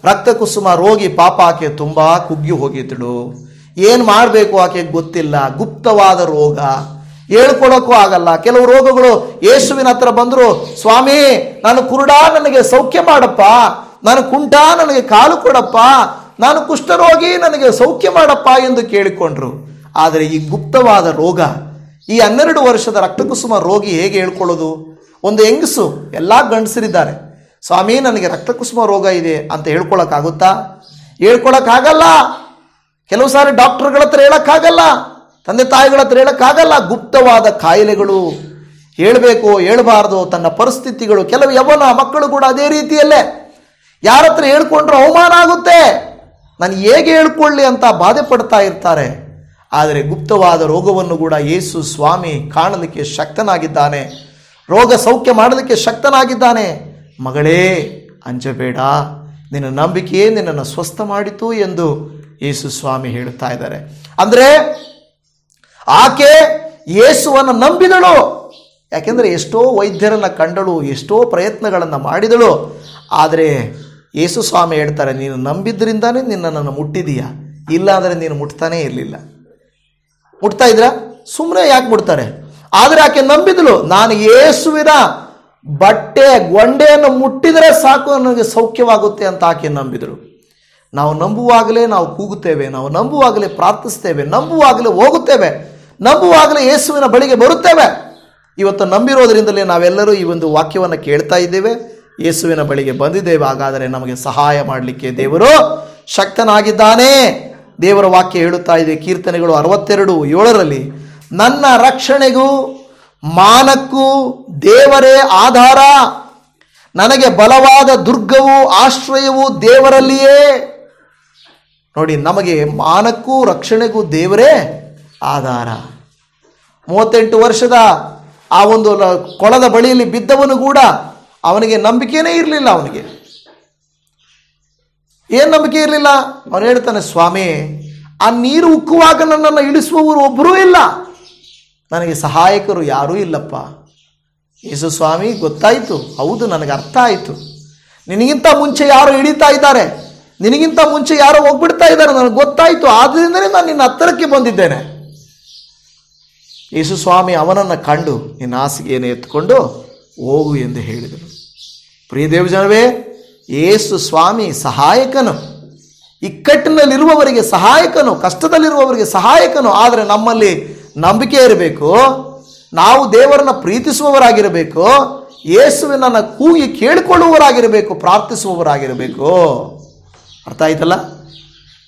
ರಕ್ತಕುಸುಮ ರೋಗಿ ಪಾಪ, ಆಕೆ ತುಂಬಾ ಕುಗ್ಗಿ ಹೋಗಿದ್ದಳು. ಏನು ಮಾಡಬೇಕು ಆಕೆಗೆ ಗೊತ್ತಿಲ್ಲ. ಗುಪ್ತವಾದ ರೋಗ, ಹೇಳ್ಕೊಳಕ್ಕೂ ಆಗಲ್ಲ. ಕೆಲವು ರೋಗಗಳು ಯೇಸುವಿನ ಹತ್ರ ಬಂದರು, ಸ್ವಾಮಿ ನಾನು ಕುರುಡ, ನನಗೆ ಸೌಖ್ಯ ಮಾಡಪ್ಪ, ನಾನು ಕುಂಟ, ನನಗೆ ಕಾಲು ಕೊಡಪ್ಪ, ನಾನು ಕುಷ್ಠರೋಗಿ, ನನಗೆ ಸೌಖ್ಯ ಮಾಡಪ್ಪ ಎಂದು ಕೇಳಿಕೊಂಡ್ರು. ಆದರೆ ಈ ಗುಪ್ತವಾದ ರೋಗ, ಈ 12 ವರ್ಷದ ರಕ್ತಕುಸುಮ ರೋಗಿ ಹೇಗೆ ಹೇಳ್ಕೊಳ್ಳೋದು? ಒಂದು ಹೆಂಗಸು, ಎಲ್ಲ ಗಂಡಸರಿದ್ದಾರೆ, ಸ್ವಾಮಿ ನನಗೆ ರಕ್ತಕುಸುಮ ರೋಗ ಇದೆ ಅಂತ ಹೇಳ್ಕೊಳಕ್ಕಾಗುತ್ತಾ? ಹೇಳ್ಕೊಳಕ್ಕಾಗಲ್ಲ. ಕೆಲವು ಸಾರಿ ಡಾಕ್ಟರ್ಗಳ ಹತ್ರ ಹೇಳಕ್ಕಾಗಲ್ಲ, ತಂದೆ ತಾಯಿಗಳ ಹತ್ರ ಹೇಳಕ್ಕಾಗಲ್ಲ. ಗುಪ್ತವಾದ ಕಾಯಿಲೆಗಳು, ಹೇಳಬೇಕು ಹೇಳಬಾರ್ದು, ತನ್ನ ಪರಿಸ್ಥಿತಿಗಳು. ಕೆಲವು ಯವನ ಮಕ್ಕಳು ಕೂಡ ಅದೇ ರೀತಿಯಲ್ಲೇ, ಯಾರ ಹತ್ರ ಹೇಳ್ಕೊಂಡ್ರು ಅವಮಾನ ಆಗುತ್ತೆ, ನಾನು ಹೇಗೆ ಹೇಳ್ಕೊಳ್ಳಿ ಅಂತ ಬಾಧೆ ಪಡ್ತಾ ಇರ್ತಾರೆ. ಆದರೆ ಗುಪ್ತವಾದ ರೋಗವನ್ನು ಕೂಡ ಯೇಸು ಸ್ವಾಮಿ ಕಾಣಲಿಕ್ಕೆ ಶಕ್ತನಾಗಿದ್ದಾನೆ, ರೋಗ ಸೌಖ್ಯ ಮಾಡಲಿಕ್ಕೆ ಶಕ್ತನಾಗಿದ್ದಾನೆ. ಮಗಳೇ ಅಂಜಬೇಡ, ನಿನ್ನ ನಂಬಿಕೆಯೇ ನಿನ್ನನ್ನು ಸ್ವಸ್ಥ ಮಾಡಿತು ಎಂದು ಯೇಸು ಸ್ವಾಮಿ ಹೇಳುತ್ತಾ ಇದ್ದಾರೆ. ಅಂದರೆ ಆಕೆ ಯೇಸುವನ್ನು ನಂಬಿದಳು. ಯಾಕೆಂದರೆ ಎಷ್ಟೋ ವೈದ್ಯರನ್ನು ಕಂಡಳು, ಎಷ್ಟೋ ಪ್ರಯತ್ನಗಳನ್ನು ಮಾಡಿದಳು. ಆದರೆ ಯೇಸು ಸ್ವಾಮಿ ಹೇಳ್ತಾರೆ, ನೀನು ನಂಬಿದ್ರಿಂದಾನೇ ನಿನ್ನನ್ನು ಮುಟ್ಟಿದೀಯಾ, ಇಲ್ಲಾಂದರೆ ನೀನು ಮುಟ್ತಾನೇ ಇರಲಿಲ್ಲ. ಮುಟ್ತಾ ಇದ್ರ? ಸುಮ್ಮನೆ ಯಾಕೆ ಮುಟ್ತಾರೆ? ಆದರೆ ಆಕೆ ನಂಬಿದಳು, ನಾನು ಯೇಸುವಿನ ಬಟ್ಟೆ ಗೊಂಡೆಯನ್ನು ಮುಟ್ಟಿದರೆ ಸಾಕು, ನನಗೆ ಸೌಖ್ಯವಾಗುತ್ತೆ ಅಂತ ಆಕೆ ನಂಬಿದಳು. ನಾವು ನಂಬುವಾಗಲೇ ನಾವು ಕೂಗುತ್ತೇವೆ, ನಾವು ನಂಬುವಾಗಲೇ ಪ್ರಾರ್ಥಿಸ್ತೇವೆ, ನಂಬುವಾಗಲೇ ಹೋಗುತ್ತೇವೆ, ನಂಬುವಾಗಲೇ ಯೇಸುವಿನ ಬಳಿಗೆ ಬರುತ್ತೇವೆ. ಇವತ್ತು ನಂಬಿರೋದ್ರಿಂದಲೇ ನಾವೆಲ್ಲರೂ ಈ ಒಂದು ವಾಕ್ಯವನ್ನು ಕೇಳ್ತಾ ಇದ್ದೇವೆ, ಯೇಸುವಿನ ಬಳಿಗೆ ಬಂದಿದ್ದೇವೆ. ಹಾಗಾದರೆ ನಮಗೆ ಸಹಾಯ ಮಾಡಲಿಕ್ಕೆ ದೇವರು ಶಕ್ತನಾಗಿದ್ದಾನೆ. ದೇವರ ವಾಕ್ಯ ಹೇಳುತ್ತಾ ಇದೆ, ಕೀರ್ತನೆಗಳು 62:7 ನನ್ನ ರಕ್ಷಣೆಗೂ ಮಾನಕ್ಕೂ ದೇವರೇ ಆಧಾರ, ನನಗೆ ಬಲವಾದ ದುರ್ಗವೂ ಆಶ್ರಯವೂ ದೇವರಲ್ಲಿಯೇ. ನೋಡಿ, ನಮಗೆ ಮಾನಕ್ಕೂ ರಕ್ಷಣೆಗೂ ದೇವರೇ ಆಧಾರ. 38 ವರ್ಷದ ಆ ಒಂದು ಕೊಳದ ಬಳಿಯಲ್ಲಿ ಬಿದ್ದವನು ಕೂಡ ಅವನಿಗೆ ನಂಬಿಕೆನೇ ಇರಲಿಲ್ಲ. ಅವನಿಗೆ ಏನು ನಂಬಿಕೆ ಇರಲಿಲ್ಲ? ಅವನು ಹೇಳ್ತಾನೆ, ಸ್ವಾಮಿ, ಆ ನೀರು ಉಕ್ಕುವಾಗ ನನ್ನನ್ನು ಇಳಿಸುವವರು ಒಬ್ಬರೂ ಇಲ್ಲ, ನನಗೆ ಸಹಾಯಕರು ಯಾರೂ ಇಲ್ಲಪ್ಪ. ಯೇಸು ಸ್ವಾಮಿ ಗೊತ್ತಾಯಿತು, ಹೌದು ನನಗೆ ಅರ್ಥ ಆಯಿತು, ನಿನಗಿಂತ ಮುಂಚೆ ಯಾರು ಹಿಡಿತಾ ಇದ್ದಾರೆ, ನಿನಗಿಂತ ಮುಂಚೆ ಯಾರೋ ಹೋಗ್ಬಿಡ್ತಾ ಇದ್ದಾರೆ, ನನಗೆ ಗೊತ್ತಾಯಿತು, ಆದ್ದರಿಂದಲೇ ನಾನು ನಿನ್ನ ಹತ್ತಿರಕ್ಕೆ ಬಂದಿದ್ದೇನೆ. ಯೇಸು ಸ್ವಾಮಿ ಅವನನ್ನು ಕಂಡು ನಿನ್ನ ಹಾಸಿಗೆಯನ್ನು ಎತ್ಕೊಂಡು ಹೋಗು ಎಂದು ಹೇಳಿದರು. ಪ್ರಿಯ ದೇವಜನವೇ, ಯೇಸು ಸ್ವಾಮಿ ಸಹಾಯಕನು, ಇಕ್ಕಟ್ಟಿನಲ್ಲಿರುವವರಿಗೆ ಸಹಾಯಕನು, ಕಷ್ಟದಲ್ಲಿರುವವರಿಗೆ ಸಹಾಯಕನು. ಆದರೆ ನಮ್ಮಲ್ಲಿ ನಂಬಿಕೆ ಇರಬೇಕು, ನಾವು ದೇವರನ್ನು ಪ್ರೀತಿಸುವವರಾಗಿರಬೇಕು, ಯೇಸುವಿನನ್ನು ಕೂಗಿ ಕೇಳಿಕೊಳ್ಳುವವರಾಗಿರಬೇಕು, ಪ್ರಾರ್ಥಿಸುವವರಾಗಿರಬೇಕು. ಅರ್ಥ ಆಯ್ತಲ್ಲ?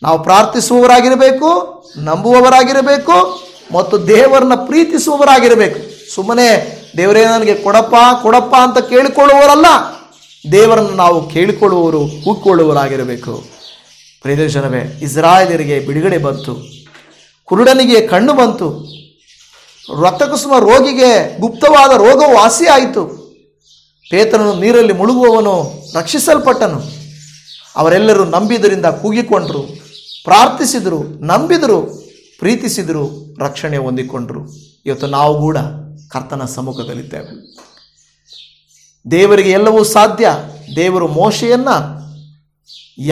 ನಾವು ಪ್ರಾರ್ಥಿಸುವವರಾಗಿರಬೇಕು, ನಂಬುವವರಾಗಿರಬೇಕು ಮತ್ತು ದೇವರನ್ನ ಪ್ರೀತಿಸುವವರಾಗಿರಬೇಕು. ಸುಮ್ಮನೆ ದೇವರೇ ನನಗೆ ಕೊಡಪ್ಪ ಕೊಡಪ್ಪ ಅಂತ ಕೇಳಿಕೊಳ್ಳುವವರಲ್ಲ, ದೇವರನ್ನು ನಾವು ಕೇಳಿಕೊಳ್ಳುವವರು, ಕೂಗಿಕೊಳ್ಳುವವರಾಗಿರಬೇಕು. ಪ್ರಿಯದೇಶನವೇ, ಇಸ್ರಾಯೇಲರಿಗೆ ಬಿಡುಗಡೆ ಬಂತು, ಕುರುಡನಿಗೆ ಕಣ್ಣು ಬಂತು, ರಕ್ತಕುಸುಮ ರೋಗಿಗೆ ಗುಪ್ತವಾದ ರೋಗವು ವಾಸಿಯಾಯಿತು, ಪೇತ್ರನು ನೀರಲ್ಲಿ ಮುಳುಗುವವನು ರಕ್ಷಿಸಲ್ಪಟ್ಟನು. ಅವರೆಲ್ಲರೂ ನಂಬಿದರಿಂದ ಕೂಗಿಕೊಂಡರು, ಪ್ರಾರ್ಥಿಸಿದರು, ನಂಬಿದರು, ಪ್ರೀತಿಸಿದರು, ರಕ್ಷಣೆ ಹೊಂದಿಕೊಂಡರು. ಇವತ್ತು ನಾವು ಕೂಡ ಕರ್ತನ ಸಮ್ಮುಖದಲ್ಲಿದ್ದೇವೆ. ದೇವರಿಗೆ ಸಾಧ್ಯ. ದೇವರು ಮೋಶೆಯನ್ನ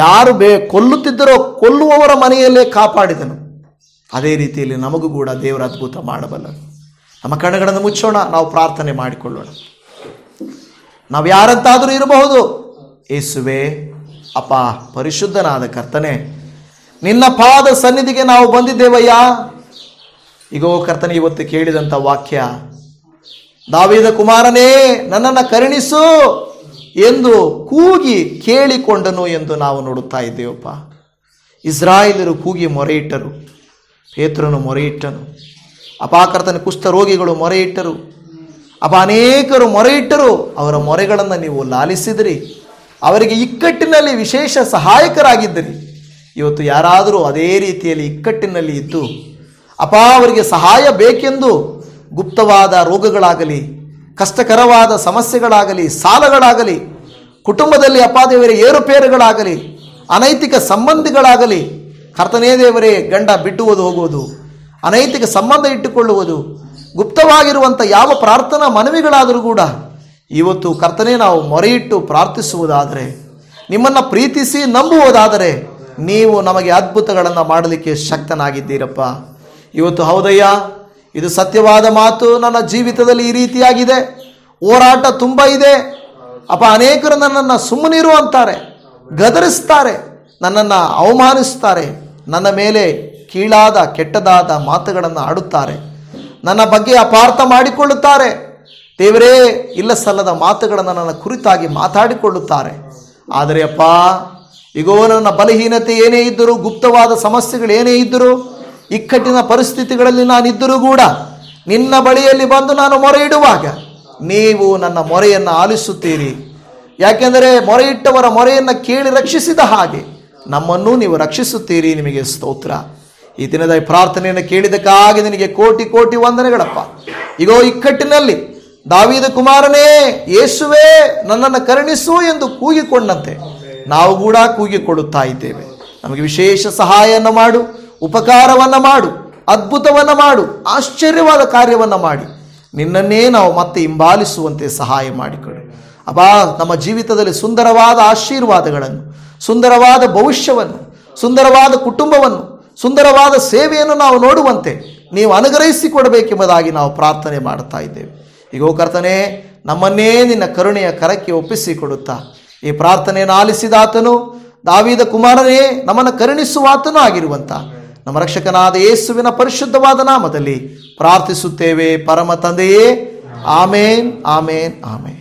ಯಾರು ಕೊಲ್ಲುತ್ತಿದ್ದರೋ ಕೊಲ್ಲುವವರ ಮನೆಯಲ್ಲೇ ಕಾಪಾಡಿದನು. ಅದೇ ರೀತಿಯಲ್ಲಿ ನಮಗೂ ಕೂಡ ದೇವರ ಅದ್ಭುತ ಮಾಡಬಲ್ಲನು. ನಮ್ಮ ಕಣ್ಣುಗಳನ್ನು ಮುಚ್ಚೋಣ, ನಾವು ಪ್ರಾರ್ಥನೆ ಮಾಡಿಕೊಳ್ಳೋಣ. ನಾವು ಯಾರಂತಾದರೂ ಇರಬಹುದು. ಯೇಸುವೇ, ಅಪ್ಪ ಪರಿಶುದ್ಧನಾದ ಕರ್ತನೆ, ನಿನ್ನ ಪಾದ ಸನ್ನಿಧಿಗೆ ನಾವು ಬಂದಿದ್ದೇವಯ್ಯ. ಈಗೋ ಕರ್ತನೆ, ಇವತ್ತು ಕೇಳಿದಂಥ ವಾಕ್ಯ, ದಾವೀದ ಕುಮಾರನೇ ನನ್ನನ್ನು ಕರುಣಿಸು ಎಂದು ಕೂಗಿ ಕೇಳಿಕೊಂಡನು ಎಂದು ನಾವು ನೋಡುತ್ತಾ ಇದ್ದೇವಪ್ಪ. ಇಸ್ರಾಯೇಲರು ಕೂಗಿ ಮೊರೆಯಿಟ್ಟರು, ಪೇತ್ರನು ಮೊರೆಯಿಟ್ಟನು. ಅಪ್ಪ ಕರ್ತನೆ, ಕುಷ್ಠರೋಗಿಗಳು ಮೊರೆಯಿಟ್ಟರು, ಅಪ್ಪ ಅನೇಕರು ಮೊರೆಯಿಟ್ಟರು. ಅವರ ಮೊರೆಗಳನ್ನು ನೀವು ಲಾಲಿಸಿದಿರಿ, ಅವರಿಗೆ ಇಕ್ಕಟ್ಟಿನಲ್ಲಿ ವಿಶೇಷ ಸಹಾಯಕರಾಗಿದ್ದಿರಿ. ಇವತ್ತು ಯಾರಾದರೂ ಅದೇ ರೀತಿಯಲ್ಲಿ ಇಕ್ಕಟ್ಟಿನಲ್ಲಿ ಇದ್ದು ಅಪ್ಪ ಅವರಿಗೆ ಸಹಾಯ ಬೇಕೆಂದು ಗುಪ್ತವಾದ ರೋಗಗಳಾಗಲಿ, ಕಷ್ಟಕರವಾದ ಸಮಸ್ಯೆಗಳಾಗಲಿ, ಸಾಲಗಳಾಗಲಿ, ಕುಟುಂಬದಲ್ಲಿ ಅಪ್ಪ ದೇವರೇ ಏರುಪೇರುಗಳಾಗಲಿ, ಅನೈತಿಕ ಸಂಬಂಧಿಗಳಾಗಲಿ, ಕರ್ತನೇ ದೇವರೇ ಗಂಡ ಬಿಟ್ಟುವುದು ಹೋಗುವುದು, ಅನೈತಿಕ ಸಂಬಂಧ ಇಟ್ಟುಕೊಳ್ಳುವುದು, ಗುಪ್ತವಾಗಿರುವಂಥ ಯಾವ ಪ್ರಾರ್ಥನಾ ಮನವಿಗಳಾದರೂ ಕೂಡ ಇವತ್ತು ಕರ್ತನೇ ನಾವು ಮೊರೆಯಿಟ್ಟು ಪ್ರಾರ್ಥಿಸುವುದಾದರೆ, ನಿಮ್ಮನ್ನು ಪ್ರೀತಿಸಿ ನಂಬುವುದಾದರೆ ನೀವು ನಮಗೆ ಅದ್ಭುತಗಳನ್ನು ಮಾಡಲಿಕ್ಕೆ ಶಕ್ತನಾಗಿದ್ದೀರಪ್ಪ. ಇವತ್ತು ಹೌದಯ್ಯ, ಇದು ಸತ್ಯವಾದ ಮಾತು. ನನ್ನ ಜೀವಿತದಲ್ಲಿ ಈ ರೀತಿಯಾಗಿದೆ, ಹೋರಾಟ ತುಂಬ ಇದೆ ಅಪ್ಪ. ಅನೇಕರು ನನ್ನನ್ನು ಸುಮ್ಮನಿರು ಅಂತಾರೆ, ಗದರಿಸ್ತಾರೆ, ನನ್ನನ್ನು ಅವಮಾನಿಸ್ತಾರೆ, ನನ್ನ ಮೇಲೆ ಕೀಳಾದ ಕೆಟ್ಟದಾದ ಮಾತುಗಳನ್ನು ಆಡುತ್ತಾರೆ, ನನ್ನ ಬಗ್ಗೆ ಅಪಾರ್ಥ ಮಾಡಿಕೊಳ್ಳುತ್ತಾರೆ. ದೇವರೇ, ಇಲ್ಲ ಸಲ್ಲದ ಮಾತುಗಳನ್ನು ನನ್ನ ಕುರಿತಾಗಿ ಮಾತಾಡಿಕೊಳ್ಳುತ್ತಾರೆ. ಆದರೆ ಅಪ್ಪ, ಈಗೋ ನನ್ನ ಬಲಹೀನತೆ ಏನೇ ಇದ್ದರೂ, ಗುಪ್ತವಾದ ಸಮಸ್ಯೆಗಳು ಏನೇ ಇದ್ದರೂ, ಇಕ್ಕಟ್ಟಿನ ಪರಿಸ್ಥಿತಿಗಳಲ್ಲಿ ನಾನಿದ್ದರೂ ಕೂಡ ನಿನ್ನ ಬಳಿಯಲ್ಲಿ ಬಂದು ನಾನು ಮೊರೆ ಇಡುವಾಗ ನೀವು ನನ್ನ ಮೊರೆಯನ್ನು ಆಲಿಸುತ್ತೀರಿ. ಯಾಕೆಂದರೆ ಮೊರೆಯಿಟ್ಟವರ ಮೊರೆಯನ್ನು ಕೇಳಿ ರಕ್ಷಿಸಿದ ಹಾಗೆ ನಮ್ಮನ್ನು ನೀವು ರಕ್ಷಿಸುತ್ತೀರಿ. ನಿಮಗೆ ಸ್ತೋತ್ರ. ಈ ದಿನದ ಪ್ರಾರ್ಥನೆಯನ್ನು ಕೇಳಿದಕ್ಕಾಗಿ ನಿನಗೆ ಕೋಟಿ ಕೋಟಿ ವಂದನೆಗಳಪ್ಪ. ಈಗೋ ಇಕ್ಕಟ್ಟಿನಲ್ಲಿ ದಾವೀದ ಕುಮಾರನೇ, ಯೇಸುವೇ ನನ್ನನ್ನು ಕರುಣಿಸು ಎಂದು ಕೂಗಿಕೊಂಡಂತೆ ನಾವು ಕೂಡ ಕೂಗಿಕೊಳ್ಳುತ್ತಾ ಇದ್ದೇವೆ. ನಮಗೆ ವಿಶೇಷ ಸಹಾಯವನ್ನು ಮಾಡು, ಉಪಕಾರವನ್ನು ಮಾಡು, ಅದ್ಭುತವನ್ನು ಮಾಡು, ಆಶ್ಚರ್ಯವಾದ ಕಾರ್ಯವನ್ನು ಮಾಡಿ ನಿನ್ನನ್ನೇ ನಾವು ಮತ್ತೆ ಹಿಂಬಾಲಿಸುವಂತೆ ಸಹಾಯ ಮಾಡಿಕೊಡು. ಅಬ್ಬಾ, ನಮ್ಮ ಜೀವಿತದಲ್ಲಿ ಸುಂದರವಾದ ಆಶೀರ್ವಾದಗಳನ್ನು, ಸುಂದರವಾದ ಭವಿಷ್ಯವನ್ನು, ಸುಂದರವಾದ ಕುಟುಂಬವನ್ನು, ಸುಂದರವಾದ ಸೇವೆಯನ್ನು ನಾವು ನೋಡುವಂತೆ ನೀವು ಅನುಗ್ರಹಿಸಿಕೊಡಬೇಕೆಂಬುದಾಗಿ ನಾವು ಪ್ರಾರ್ಥನೆ ಮಾಡ್ತಾ ಇದ್ದೇವೆ. ಈಗೋ ಕರ್ತನೇ, ನಮ್ಮನ್ನೇ ನಿನ್ನ ಕರುಣೆಯ ಕರಕ್ಕೆ ಒಪ್ಪಿಸಿಕೊಡುತ್ತಾ ಈ ಪ್ರಾರ್ಥನೆಯನ್ನು ಆಲಿಸಿದಾತನು, ದಾವೀದ ಕುಮಾರನೇ ನಮ್ಮನ್ನು ಕರುಣಿಸುವಾತನೂ ಆಗಿರುವಂಥ ನಮ್ಮ ರಕ್ಷಕನಾದ ಯೇಸುವಿನ ಪರಿಶುದ್ಧವಾದ ನಾಮದಲ್ಲಿ ಪ್ರಾರ್ಥಿಸುತ್ತೇವೆ ಪರಮ ತಂದೆಯೇ. ಆಮೇನ್, ಆಮೇನ್, ಆಮೇನ್.